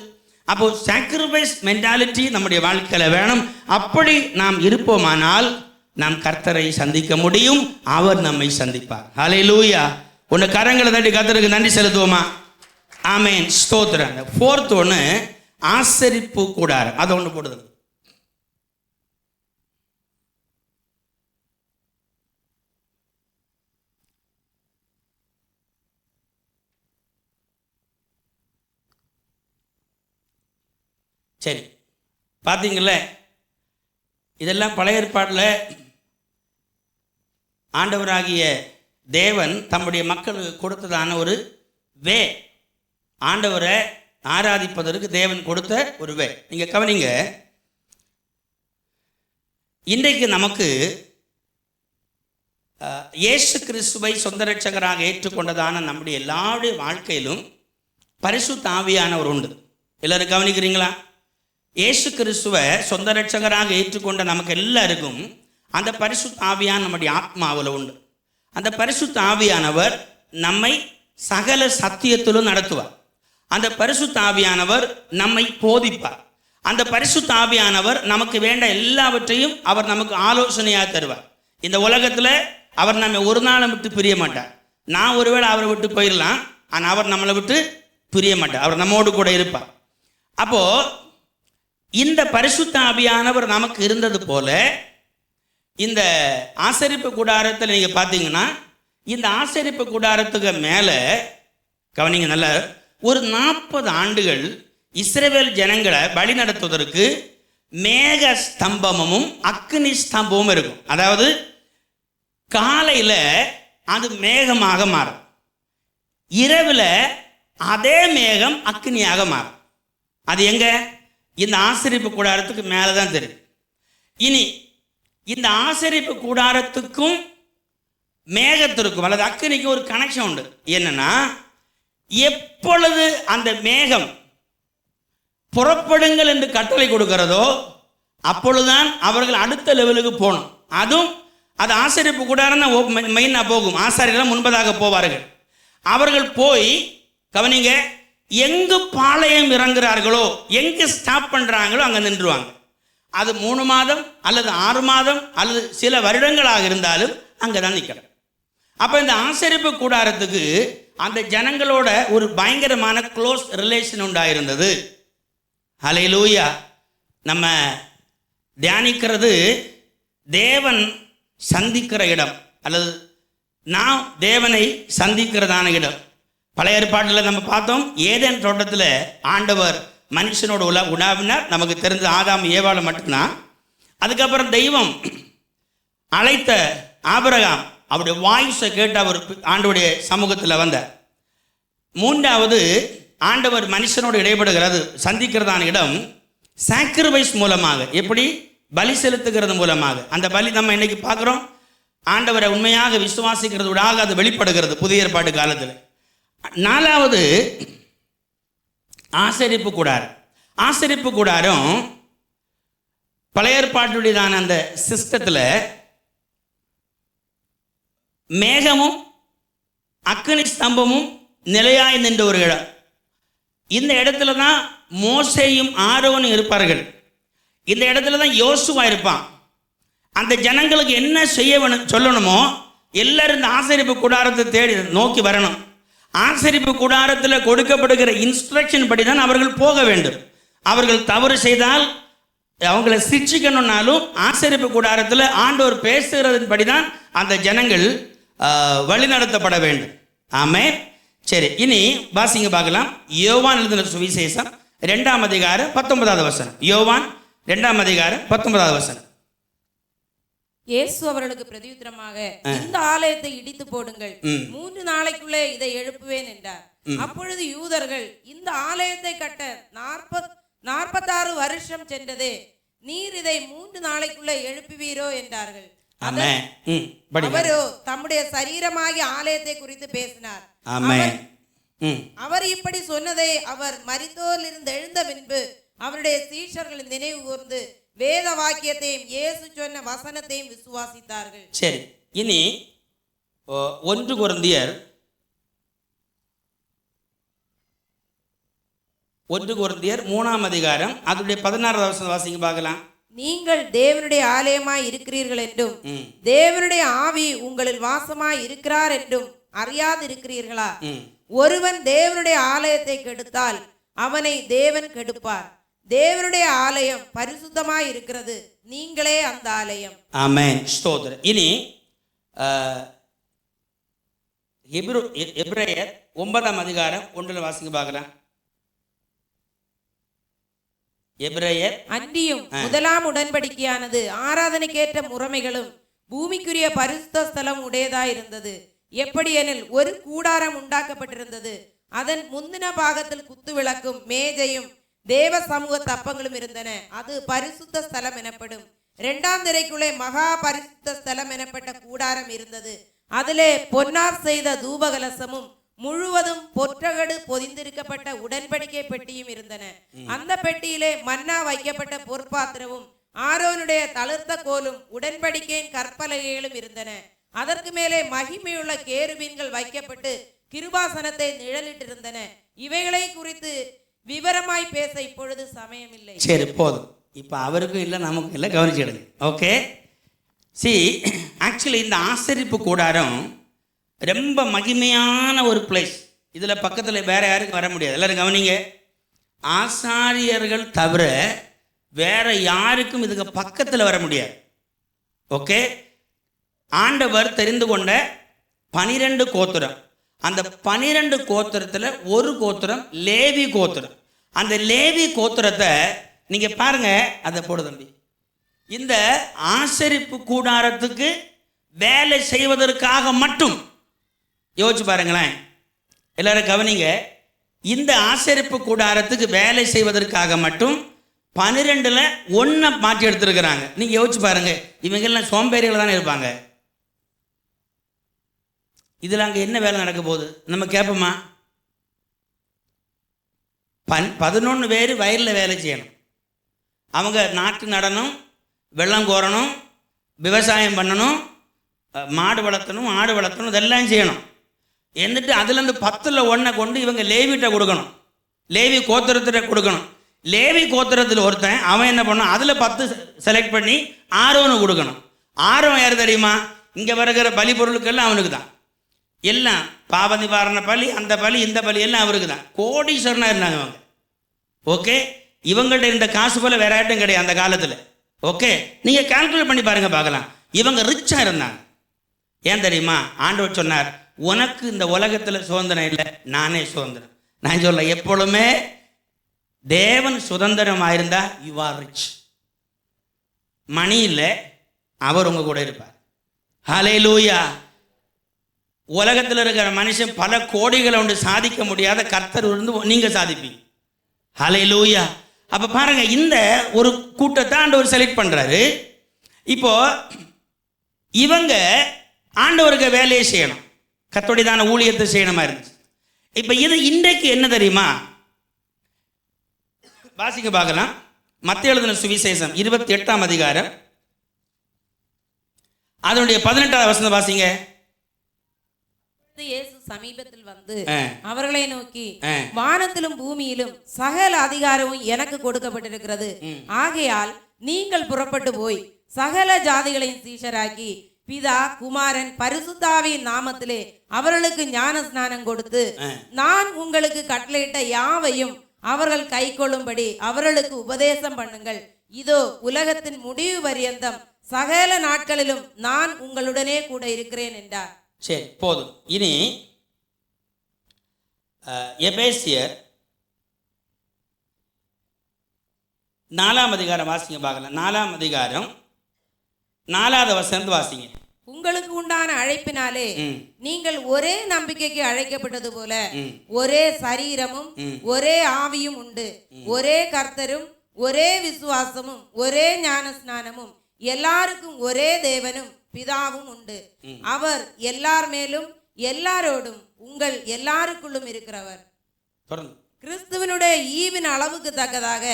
அப்போ சாக்ரிஃபைஸ் மென்டாலிட்டி நம்முடைய வாழ்க்கையில் வேணும். அப்படி நாம் இருப்போமானால் நாம் கர்த்தரை சந்திக்க முடியும், அவர் நம்மை சந்திப்பார். ஹல்லேலூயா. ஒன்று கரங்களை தட்டி கர்த்தருக்கு நன்றி செலுத்துவோமா? ஆமென், ஸ்தோத்திரம். ஃபோர்த் ஒன்று ஆசரிப்பு கூடாரம், அதை ஒன்று போடுது. சரி, பார்த்தீங்கள, இதெல்லாம் பழைய ஏற்பாட்டில் ஆண்டவராகிய தேவன் தம்முடைய மக்களுக்கு கொடுத்ததான ஒரு வே, ஆண்டவரை ஆராதிப்பதற்கு தேவன் கொடுத்த ஒரு வே. நீங்கள் கவனிங்க, இன்றைக்கு நமக்கு இயேசு கிறிஸ்துவை சொந்த இரட்சகராக ஏற்றுக்கொண்டதான நம்முடைய எல்லாருடைய வாழ்க்கையிலும் பரிசுத்த ஆவியானவர் உண்டு. எல்லாரும் கவனிக்கிறீங்களா? இயேசு கிறிஸ்துவை சொந்த இரட்சகராக ஏற்றுக்கொண்ட நமக்கு எல்லாருக்கும் அந்த பரிசுத்த ஆவியான நம்முடைய ஆத்மாவில் உண்டு. அந்த பரிசுத்த ஆவியானவர் நம்மை சகல சத்தியத்திலும் நடத்துவார். அந்த பரிசுத்த ஆவியானவர் நம்மை போதிப்பார். அந்த பரிசுத்த ஆவியானவர் நமக்கு வேண்ட எல்லாவற்றையும் அவர் நமக்கு ஆலோசனையாக தருவார். இந்த உலகத்தில் அவர் நம்மை ஒரு நாளை விட்டு பிரிய மாட்டார். நான் ஒருவேளை அவரை விட்டு போயிடலாம், ஆனால் அவர் நம்மளை விட்டு பிரிய மாட்டார். அவர் நம்மோடு கூட இருப்பார். அப்போது இந்த பரிசுத்த ஆவியானவர் நமக்கு இருந்தது போல இந்த ஆசரிப்பு கூடாரத்தில் நீங்கள் பார்த்தீங்கன்னா, இந்த ஆசரிப்பு கூடாரத்துக்கு மேலே கவனிங்க நல்லா, ஒரு 40 ஆண்டுகள் இஸ்ரவேல் ஜனங்களை வழி நடத்துவதற்கு மேக ஸ்தம்பமும் அக்னி ஸ்தம்பமும் இருக்கும். அதாவது காலையில் அது மேகமாக மாறும், இரவில் அதே மேகம் அக்னியாக மாறும். அது எங்க? இந்த ஆசரிப்பு கூடாரத்துக்கு மேலே தான் தெரியும். இனி இந்த ஆசரிப்பு கூடாரத்துக்கும் மேகத்திற்கும் அல்லது அக்னிக்கும் ஒரு கனெக்ஷன் உண்டு. என்னன்னா, எப்பொழுது அந்த மேகம் புறப்படுங்கள் என்று கட்டளை கொடுக்கிறதோ அப்பொழுதுதான் அவர்கள் அடுத்த லெவலுக்கு போகணும். அதுவும் அது ஆசரிப்பு கூடாரம் தான் மெயினாக போகும். ஆசாரியர்கள் முன்பதாக போவார்கள். அவர்கள் போய் கவனிங்க, எங்கு பாளையம் இறங்குறார்களோ, எங்கு ஸ்டாப் பண்ணுறாங்களோ அங்கே நின்றுவாங்க. அது 3 மாதம் அல்லது 6 மாதம் அல்லது சில வருடங்களாக இருந்தாலும் அங்கே தான் நிற்கணும். அப்போ இந்த ஆசரிப்பு கூடாரத்துக்கு அந்த ஜனங்களோட ஒரு பயங்கரமான க்ளோஸ் ரிலேஷன் உண்டாயிருந்தது. ஹல்லேலூயா. நம்ம தியானிக்கிறது தேவன் சந்திக்கிற இடம் அல்லது நாம் தேவனை சந்திக்கிறதான இடம். பழைய ஏற்பாட்டில் நம்ம பார்த்தோம், ஏதேன் தோட்டத்தில் ஆண்டவர் மனுஷனோட உணவினார். நமக்கு தெரிஞ்ச ஆதாம் ஏவாளை மட்டும்தான். அதுக்கப்புறம் தெய்வம் அழைத்த ஆபிரகாம் அவருடைய வாய்ஸை கேட்டு அவர் ஆண்டவருடைய சமூகத்தில் வந்தார். 3வது ஆண்டவர் மனுஷனோடு இடைபடுகிறது சந்திக்கிறதான இடம் சாக்ரிஃபைஸ் மூலமாக. எப்படி? பலி செலுத்துகிறது மூலமாக. அந்த பலி நம்ம இன்னைக்கு பார்க்குறோம். ஆண்டவரை உண்மையாக விசுவாசிக்கிறதுடாக அது வெளிப்படுகிறது புதிய ஏற்பாட்டு காலத்தில். 4வது ஆசரிப்பு கூடாரம். ஆசரிப்பு கூடாரம் பழைய ஏற்பாட்டுடையதான அந்த சிஸ்டத்தில் மேகமும் அக்னி ஸ்தம்பமும் நிலையாய் நின்ற ஒரு இடம். இந்த இடத்துல தான் மோசேயும் ஆரோனும் இருப்பார்கள். இந்த இடத்துல தான் யோசுவா இருப்பான். அந்த ஜனங்களுக்கு என்ன செய்ய சொல்லணுமோ எல்லாரும் இந்த ஆசரிப்பு கூடாரத்தை தேடி நோக்கி வரணும். ஆசரிப்பு கூடாரத்தில் கொடுக்கப்படுகிற இன்ஸ்ட்ரக்ஷன் படி தான் அவர்கள் போக வேண்டும். அவர்கள் தவறு செய்தால் அவங்களை சிக்ஷிக்கணும்னாலும் ஆசரிப்பு கூடாரத்தில் ஆண்டவர் பேசுகிறதன் படி தான் அந்த ஜனங்கள் வழிநடத்தப்பட வேண்டும். ஆமென். சரி, இனி வாசிங்க பார்க்கலாம். யோவான் எழுதின சுவிசேஷம் 2ஆம் அதிகாரம் 19வது வசனம். யோவான் 2ஆம் அதிகாரம் 19வது வசனம். இயேசு அவர்களுக்கு பிரதியுத்தரமாக, இந்த ஆலயத்தை இடித்து போடுங்கள், 3 நாளைக்குள்ளே இதை எழுப்புவேன் என்றார். அப்பொழுது யூதர்கள், இந்த ஆலயத்தை கட்ட 46 வருஷம் சென்றதே, நீர் இதை 3 நாளைக்குள்ளே எழுப்புவீரோ என்றார்கள். அவரோ தம்முடைய சரீரமாகிய ஆலயத்தை குறித்து பேசினார். அவர் இப்படி சொன்னதை அவர் மரித்தோரில் இருந்து எழுந்த பின்பு அவருடைய சீஷர்களின் நினைவு கூர்ந்து வேத வாக்கியத்தையும் இயேசு சொன்ன வசனத்தையும் விசுவாசித்தார்கள். சரி, இனி 1 கொரிந்தியர் 3ஆம் அதிகாரம் அதனுடைய 16வது வசனம் வாசிங்க பார்க்கலாம். நீங்கள் தேவனுடைய ஆலயமாய் இருக்கிறீர்கள் என்றும் தேவனுடைய ஆவி உங்களில் வாசமாய் இருக்கிறார் என்றும் அறியாது இருக்கிறீர்களா? ஒருவன் தேவனுடைய ஆலயத்தை கெடுத்தால் அவனை தேவன் கெடுப்பார். தேவனுடைய ஆலயம் பரிசுத்தமாய் இருக்கிறது, நீங்களே அந்த ஆலயம். ஆமென். ஸ்தோத்திரம். இனி எபிரேயர் 9ஆம் அதிகாரம் 1 வாசிங்க பார்க்கலாம். எபிரேயர். அன்றியும் முதலாம் உடன்படிக்கையானது ஆராதனைக்கேற்ற முறைமைகளும் பூமிக்குரிய பரிசுத்த ஸ்தலம் உடையதாய் இருந்தது. எப்படி எனில் ஒரு கூடாரம் உண்டாக்கப்பட்டிருந்தது, அதன் முந்தின பாகத்தில் குத்து விளக்கும் மேஜையும் தேவ சமூக தப்பங்களும் இருந்தன. அது பரிசுத்த ஸ்தலம் எனப்படும். 2ஆம் திரைக்குள்ளே மகா பரிசுத்த ஸ்தலம் எனப்பட்ட கூடாரம் இருந்தது. அதிலே பொன்னார் செய்த தூபகலசமும் முழுவதும் பொற்றகடு பொதிந்திருக்கப்பட்ட உடன்படிக்கை பெட்டியும் இருந்தன. அந்த பெட்டியிலே மன்னா வைக்கப்பட்ட பொற்பாத்திரமும் ஆரோனுடைய தளிர்த்த கோலும் உடன்படிக்கையின் கற்பலகைகளும் இருந்தன. அதற்கு மேலே மகிமையுள்ள கேருபீன்கள் வைக்கப்பட்டு கிருபாசனத்தை நிழலிட்டிருந்தன. இவைகளை குறித்து விவரமாய் பேச இப்பொழுது சமயமில்லை. சரி, போதும். இப்போ அவருக்கும் இல்லை நமக்கும் இல்லை, கவனிச்சிடுங்க. ஓகே. ஆக்சுவலி இந்த ஆசரிப்பு கூடாரம் ரொம்ப மகிமையான ஒரு பிளேஸ். இதில் பக்கத்தில் வேற யாருக்கும் வர முடியாது. எல்லாரும் கவனிங்க. ஆசாரியர்கள் தவிர வேற யாருக்கும் இதுக்கு பக்கத்தில் வர முடியாது. ஓகே. ஆண்டவர் தெரிந்து கொண்ட 12 கோத்திரம். அந்த 12 கோத்திரத்தில் ஒரு கோத்திரம் லேவி கோத்திரம். அந்த லேவி கோத்திரத்தை நீங்க பாருங்க. அதை போடு தம்பி. இந்த ஆசரிப்பு கூடாரத்துக்கு வேலை செய்வதற்காக மட்டும் யோசிச்சு பாருங்களேன். எல்லாரும் கவனிங்க. இந்த ஆசரிப்பு கூடாரத்துக்கு வேலை செய்வதற்காக மட்டும் 12ல் 1 மாற்றி எடுத்திருக்கிறாங்க. நீங்க யோசிச்சு பாருங்க. இவங்கெல்லாம் சோம்பேறிகள் தானே இருப்பாங்க. இதில் அங்கே என்ன வேலை நடக்க போகுது நம்ம கேட்போமா? 11 பேர் வயலில் வேலை செய்யணும். அவங்க நாட்டு நடணும், வெள்ளம் கோரணும், விவசாயம் பண்ணணும், மாடு வளர்த்தணும், ஆடு வளர்த்தணும், இதெல்லாம் செய்யணும். എന്നിട്ട് அதுலேருந்து 10ல் 1 கொண்டு இவங்க லேவிட்ட கொடுக்கணும், லேவி கோத்திரத்திட்ட கொடுக்கணும். லேவி கோத்திரத்தில் ஒருத்தன் அவன் என்ன பண்ணணும், அதில் 10 செலக்ட் பண்ணி ஆரோனு கொடுக்கணும். ஆரோன் யார் தெரியுமா? இங்கே வருகிற பலி பொருளுக்கெல்லாம் அவனுக்கு தான். எல்லாம் பாவ நிவாரண பலி, அந்த பலி, இந்த பலி எல்லாம் அவருக்கு தான். கோடீஸ்வரனாக இருந்தாங்க அவங்க. ஓகே. இவங்கள்ட்ட இருந்த காசு போல வேற யார்ட்டும் கிடையாது அந்த காலத்தில். ஓகே. நீங்கள் கால்குலேட் பண்ணி பாருங்க பார்க்கலாம். இவங்க ரிச்சாக இருந்தாங்க. ஏன் தெரியுமா? ஆண்டவர் சொன்னார், உனக்கு இந்த உலகத்தில் சுதந்திரம் இல்லை, நானே சுதந்திரம். நான் சொல்ல எப்பொழுதுமே தேவன் சுதந்திரமாக இருந்தா யூ ஆர் ரிச். மணி இல்லை, அவர் உங்க கூட இருப்பார். ஹல்லேலூயா. உலகத்தில் இருக்கிற மனுஷன் பல கோடிகளை ஒன்று சாதிக்க முடியாத கர்த்தர் இருந்து நீங்க சாதிப்பீங்க. ஹல்லேலூயா. அப்ப பாருங்க, இந்த ஒரு கூட்டத்தை ஆண்டவர் செலக்ட் பண்றாரு. இப்போ இவங்க ஆண்டவருக்கு வேலையை செய்யணும், கர்த்தருடையதான ஊழியத்தை செய்யணுமா இருந்துச்சு. இப்போ இது இன்றைக்கு என்ன தெரியுமா? வாசிக்க பார்க்கலாம். மத்தேயு எழுதின சுவிசேஷம் 28ஆம் அதிகாரம் அதனுடைய 18வது வசனம் வாசிங்க. இயேசு சமீபத்தில் வந்து அவர்களை நோக்கி, வானத்திலும் பூமியிலும் சகல அதிகாரமும் எனக்கு கொடுக்கப்பட்டிருக்கிறது. ஆகையால் நீங்கள் புறப்பட்டு போய் சகல ஜாதிகளையும் சீஷராக்கி பிதா குமாரன் பரிசுத்தாவியின் நாமத்திலே அவர்களுக்கு ஞான ஸ்நானம் கொடுத்து நான் உங்களுக்கு கட்டளையிட்ட யாவையும் அவர்கள் கைக்கொள்ளும்படி அவர்களுக்கு உபதேசம் பண்ணுங்கள். இதோ உலகத்தின் முடிவு பரியந்தம் சகல நாட்களிலும் நான் உங்களுடனே கூட இருக்கிறேன் என்றார். சரி, போதும். இனி எபேசியர் 4ஆம் அதிகாரம் வாசிங்க பார்க்கலாம். 4ஆம் அதிகாரம் 4வது வசனம் வாசிங்க. உங்களுக்கு உண்டான அழைப்பினாலே நீங்கள் ஒரே நம்பிக்கைக்கு அழைக்கப்பட்டது போல ஒரே சரீரமும் ஒரே ஆவியும் உண்டு. ஒரே கர்த்தரும் ஒரே விசுவாசமும் ஒரே ஞான ஸ்நானமும் எல்லாருக்கும் ஒரே தேவனும் பிதாவும் உண்டு. அவர் எல்லார் மேலும் எல்லாரோடும் உங்கள் எல்லாருக்குள்ளும் இருக்கிறவர். கிறிஸ்துவனுடைய ஈவின் அளவுக்கு தக்கதாக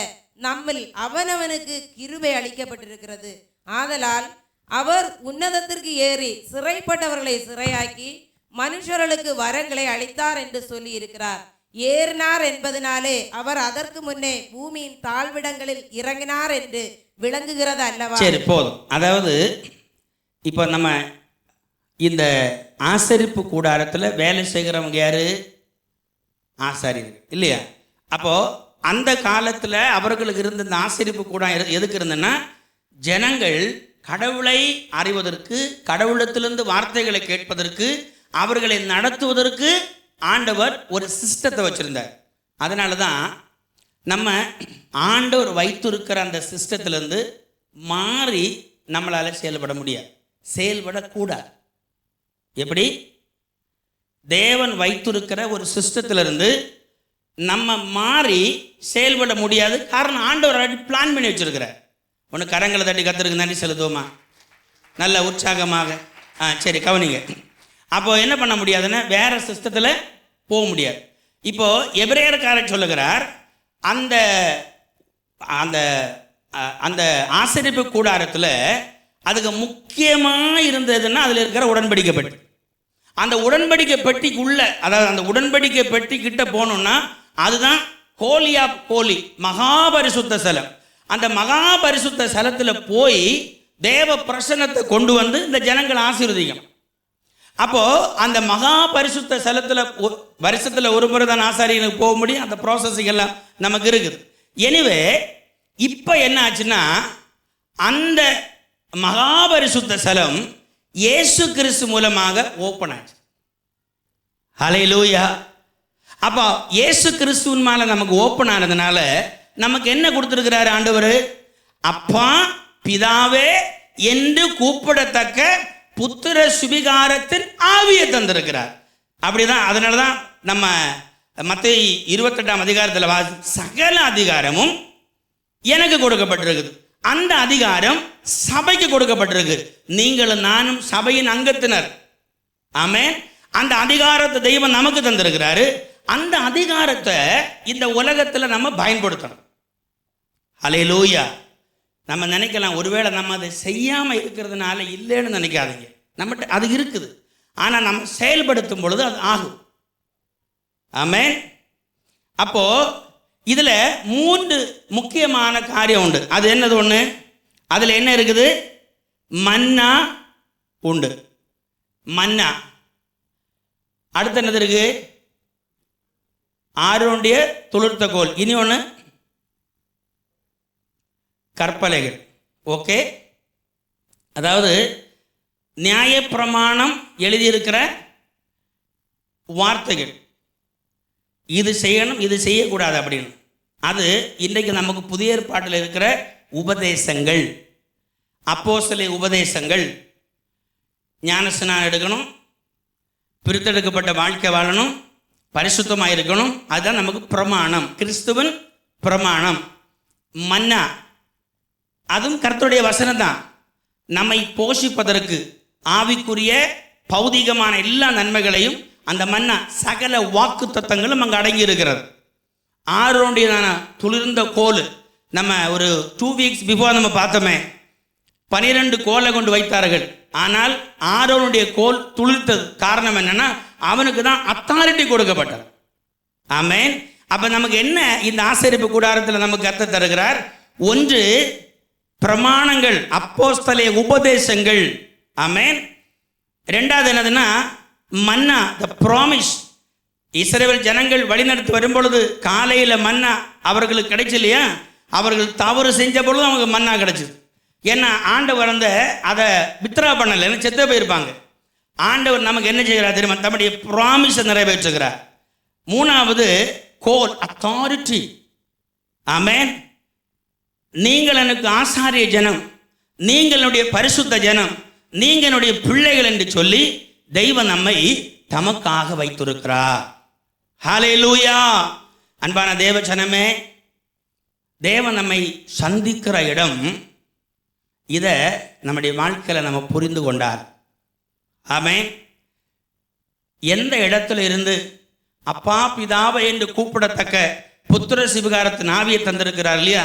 நம்மில் அவனவனுக்கு கிருபை அளிக்கப்பட்டிருக்கிறது. ஆதலால் அவர் உன்னதத்திற்கு ஏறி சிறைப்பட்டவர்களை சிறையாக்கி மனுஷர்களுக்கு வரங்களை அளித்தார் என்று சொல்லி இருக்கிறார். ஏறினார் என்பதனாலே அவர் அதற்கு முன்னே பூமியின் தாழ்விடங்களில் இறங்கினார் என்று விளங்குகிறது அல்லவா? சரி, போதும். அதாவது இப்போ நம்ம இந்த ஆசரிப்பு கூடாரத்தில் வேலை செய்கிறவங்க யாரு? ஆசாரியர்கள் இல்லையா? அப்போ அந்த காலத்தில் அவர்களுக்கு இருந்த இந்த ஆசரிப்பு கூடாரம் எதுக்கு இருந்ததுன்னா, ஜனங்கள் கடவுளை அறிவதற்கு, கடவுளத்திலிருந்து வார்த்தைகளை கேட்பதற்கு, அவர்களை நடத்துவதற்கு ஆண்டவர் ஒரு சிஸ்டத்தை வச்சிருந்தார். அதனால தான் நம்ம ஆண்டவர் வைத்திருக்கிற அந்த சிஸ்டத்திலிருந்து மாறி நம்மளால் செயல்பட முடியாது, செயல்படக்கூடாது. எப்படி? தேவன் வைத்திருக்கிற ஒரு சிஸ்டத்திலிருந்து நம்ம மாறி செயல்பட முடியாது. காரணம், ஆண்டவர் பிளான் பண்ணி வச்சிருக்கிறார். ஒன்று கரங்களை தட்டி கர்த்தருக்கு நன்றி செலுத்துவோமா? நல்ல உற்சாகமாக. சரி, கவனிங்க. அப்போ என்ன பண்ண முடியாதுன்னா, வேற சிஸ்டத்தில் போக முடியாது. இப்போ எபிரேயர்காரர் சொல்லுகிறார், அந்த அந்த அந்த ஆசரிப்பு கூடாரத்தில் அதுக்கு முக்கியமாக இருந்ததுன்னா அதில் இருக்கிற உடன்படிக்கை பெட்டி. அந்த உடன்படிக்கை பெட்டிக்குள்ள, அதாவது அந்த உடன்படிக்கை பெட்டி கிட்ட போனோம்னா அதுதான் ஹோலி ஆஃப் ஹோலி, மகாபரிசுத்த ஸ்தலம். அந்த மகாபரிசுத்த ஸ்தலத்தில் போய் தேவ பிரசன்னத்தை கொண்டு வந்து இந்த ஜனங்கள் ஆசீர்வதிக்கும். அப்போ அந்த மகா பரிசுத்த ஸ்தலத்தில் வருஷத்தில் ஒரு முறை தான் ஆசாரியனுக்கு போக முடியும். அந்த ப்ராசஸிங் எல்லாம் நமக்கு இருக்குது. எனிவே இப்போ என்ன ஆச்சுன்னா, அந்த மகாபரிசுத்த ஸ்தலம் இயேசு கிறிஸ்து மூலமாக ஓப்பன் ஆச்சு. ஹல்லேலூயா. அப்போ இயேசு கிறிஸ்துவின் மேலே நமக்கு ஓப்பன் ஆனதுனால நமக்கு என்ன கொடுத்துருக்கிறாரு ஆண்டவர்? அப்பா பிதாவே என்று கூப்பிடத்தக்க புத்திர சுவிகாரத்தின் ஆவியை தந்திருக்கிறார். அப்படிதான். அதனால தான் நம்ம மத்தேயு 28ஆம் அதிகாரத்தில் சகல அதிகாரமும் எனக்கு கொடுக்கப்பட்டிருக்குது. அந்த அதிகாரம் சபைக்கு கொடுக்கப்பட்டிருக்கு. நீங்களும் நானும் சபையின் அங்கத்தினர். ஆமென். அந்த அதிகாரத்தை தெய்வம் நமக்கு தந்திருக்கிறாரு. அந்த அதிகாரத்தை இந்த உலகத்தில் நம்ம பயன்படுத்தணும். ஹல்லேலூயா. நம்ம நினைக்கலாம், ஒருவேளை நம்ம அதை செய்யாமல் இருக்கிறதுனால இல்லைன்னு நினைக்காதீங்க. நம்மகிட்ட அது இருக்குது. ஆனால் நம்ம செயல்படுத்தும் பொழுது அது ஆகும். ஆமென். அப்போ இதில் 3 முக்கியமான காரியம் உண்டு. அது என்னது? ஒன்று, அதில் என்ன இருக்குது? மன்னா உண்டு. மன்னா. அடுத்து என்னது இருக்கு? ஆரோனுடைய துளிர்த்த கோல். இனி ஒன்று கற்பலைகள். ஓகே. அதாவது நியாயப்பிரமாணம் எழுதியிருக்கிற வார்த்தைகள், இது செய்யணும் இது செய்யக்கூடாது அப்படின்னு. அது இன்றைக்கு நமக்கு புதிய ஏற்பாட்டில் இருக்கிற உபதேசங்கள், அப்போஸ்தலர் உபதேசங்கள். ஞானஸ்நானம் எடுக்கணும், பிரித்தெடுக்கப்பட்ட வாழ்க்கை வாழணும், பரிசுத்தமாக இருக்கணும். அதுதான் நமக்கு பிரமாணம், கிறிஸ்துவின் பிரமாணம். மன்னா, அதுவும் கர்த்தருடைய வசனம் தான். நம்மை போஷிப்பதற்கு ஆவிக்குரிய பௌதிகமான எல்லா நன்மைகளையும் அந்த மன்னா, சகல வாக்கு தத்தங்களும் அங்கே அடங்கி இருக்கிறது. ஆரோனுடையதான துளிர்ந்த கோல், நம்ம ஒரு 2 வீக்ஸ் பிஃபோர் நம்ம பார்த்தோமே, 12 கோலை கொண்டு வைத்தார்கள். ஆனால் ஆரோனுடைய கோல் துளிர்த்தது. காரணம் என்னன்னா, அவனுக்கு தான் அத்தாரிட்டி கொடுக்கப்பட்டது. ஆமென். அப்ப நமக்கு என்ன இந்த ஆசரிப்பு கூடாரத்தில் நமக்கு கர்த்தர் தருகிறார்? ஒன்று, பிரமாணங்கள், அப்போஸ்தலர் உபதேசங்கள். ஆமென். ரெண்டாவது என்னதுன்னா மன்னா, த ப்ராமிஸ். இஸ்ரவேல் ஜனங்கள் வழிநடத்தி வரும்பொழுது காலையில் மன்னா அவர்களுக்கு கிடைச்சு இல்லையா, அவர்கள் தவறு செஞ்ச பொழுது அவங்க மன்னா கிடைச்சிது. ஏன்னா ஆண்டவர் அதை வித்ரா பண்ணலை, செத்த போயிருப்பாங்க. ஆண்டவர் நமக்கு என்ன செய்கிறார் தெரியுமா? தம்முடைய ப்ராமிஸை நிறைவேற்றுகிறார். மூணாவது கோல், அத்தாரிட்டி. ஆமென். நீங்கள் எனக்கு ஆசாரிய ஜனம், நீங்களுடைய பரிசுத்த ஜனம், நீங்களுடைய பிள்ளைகள் என்று சொல்லி தெய்வம் நம்மை தமக்காக வைத்திருக்கிறார். ஹல்லேலூயா. அன்பான தேவ ஜனமே, தேவன் நம்மை சந்திக்கிற இடம், இதை நம்முடைய வாழ்க்கையில் நம்ம புரிந்து கொண்டார். ஆமென். எந்த இடத்துல இருந்து அப்பா பிதாவை என்று கூப்பிடத்தக்க புத்திர சிவகாரத்தின் ஆவியை தந்திருக்கிறார் இல்லையா,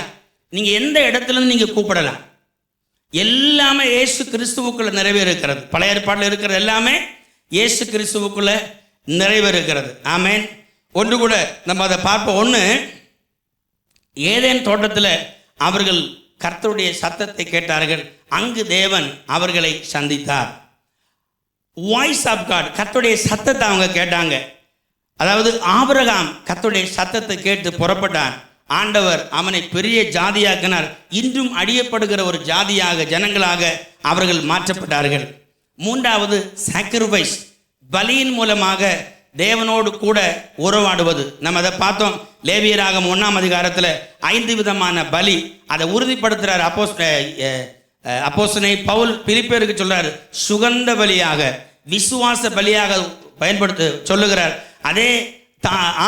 நீங்கள் எந்த இடத்துல இருந்து நீங்கள் கூப்பிடலாம். எல்லாமே இயேசு கிறிஸ்துவுக்குள்ள நிறைவேறுகிறது. பழைய ஏற்பாட்டில் இருக்கிறது எல்லாமே இயேசு கிறிஸ்துவுக்குள்ள நிறைவேறுகிறது. ஆமென். ஒன்று கூட நம்ம அதை பார்ப்போம். ஒன்று, ஏதேன் தோட்டத்தில் அவர்கள் கர்த்தருடைய சத்தத்தை கேட்டார்கள், அங்கு தேவன் அவர்களை சந்தித்தார். வாய்ஸ் ஆஃப் காட், கர்த்தருடைய சத்தத்தை அவங்க கேட்டாங்க. அதாவது ஆபிரகாம் கர்த்தருடைய சத்தத்தை கேட்டு புறப்பட்டான். ஆண்டவர் அவனை பெரிய ஜாதியாக்கினார். இன்றும் அடியப்படுகிற ஒரு ஜாதியாக, ஜனங்களாக அவர்கள் மாற்றப்பட்டார்கள். மூன்றாவது சாக்ரிஃபைஸ், பலியின் மூலமாக தேவனோடு கூட உறவாடுவது. நம்ம அதை பார்த்தோம். லேவியராகமம் 1ஆம் அதிகாரத்தில் 5 விதமான பலி, அதை உறுதிப்படுத்துகிறார் அப்போஸ்தலனாகிய பவுல் பிலிப்பியருக்கு சொல்றாரு. சுகந்த பலியாக, விசுவாச பலியாக பயன்படுத்த சொல்லுகிறார். அதே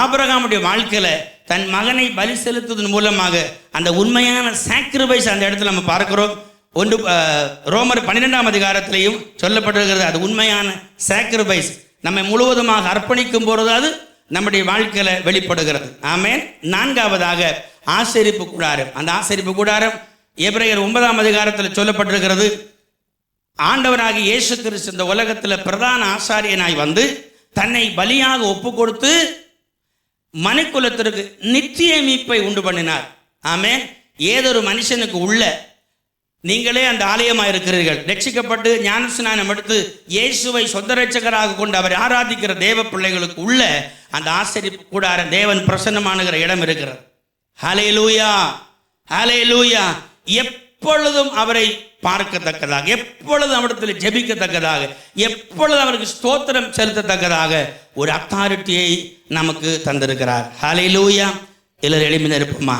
ஆபிரகாமுடைய வாழ்க்கையில் தன் மகனை பலி செலுத்துவதன் மூலமாக அந்த உண்மையான சாக்ரிஃபைஸ் அந்த இடத்துல நம்ம பார்க்கிறோம். ரோமர் 12ஆம் அதிகாரத்திலையும் சொல்லப்பட்டிருக்கிறது. அது உண்மையான சாக்ரிஃபைஸ். நம்மை முழுவதுமாக அர்ப்பணிக்கும் பொழுது அது நம்முடைய வாழ்க்கையில் வெளிப்படுகிறது. ஆமென். நான்காவதாக ஆசரிப்பு கூடாரம். அந்த ஆசரிப்பு கூடாரம் எபிரேயர் 9ஆம் அதிகாரத்தில் சொல்லப்பட்டிருக்கிறது. ஆண்டவராகிய இயேசு கிறிஸ்து இந்த உலகத்தில் பிரதான ஆசாரியனாய் வந்து தன்னை பலியாக ஒப்பு கொடுத்து மனுக்குலத்திற்கு நித்திய மீட்பை உண்டு பண்ணினார். ஆமென். ஏதொரு மனுஷனுக்கு உள்ள நீங்களே அந்த ஆலயமாக இருக்கிறீர்கள். ரட்சிக்கப்பட்டு ஞானஸ்நானம் எடுத்து இயேசுவை சொந்த ரட்சகராக கொண்டு அவர் ஆராதிக்கிற தேவ பிள்ளைகளுக்கு உள்ள அந்த ஆசரிப்பு கூடார தேவன் பிரசன்னமானுகிற இடம் இருக்கிறது. ஹல்லேலூயா, ஹல்லேலூயா. எப்பொழுதும் அவரை பார்க்கத்தக்கதாக, எப்பொழுதும் அவரிடத்தில் ஜெபிக்கத்தக்கதாக, எப்பொழுதும் அவருக்கு ஸ்தோத்திரம் செலுத்தத்தக்கதாக ஒரு அத்தாரிட்டியை நமக்கு தந்திருக்கிறார். ஹல்லேலூயா. எல்லாரும் எழுப்பி நிற்போமா?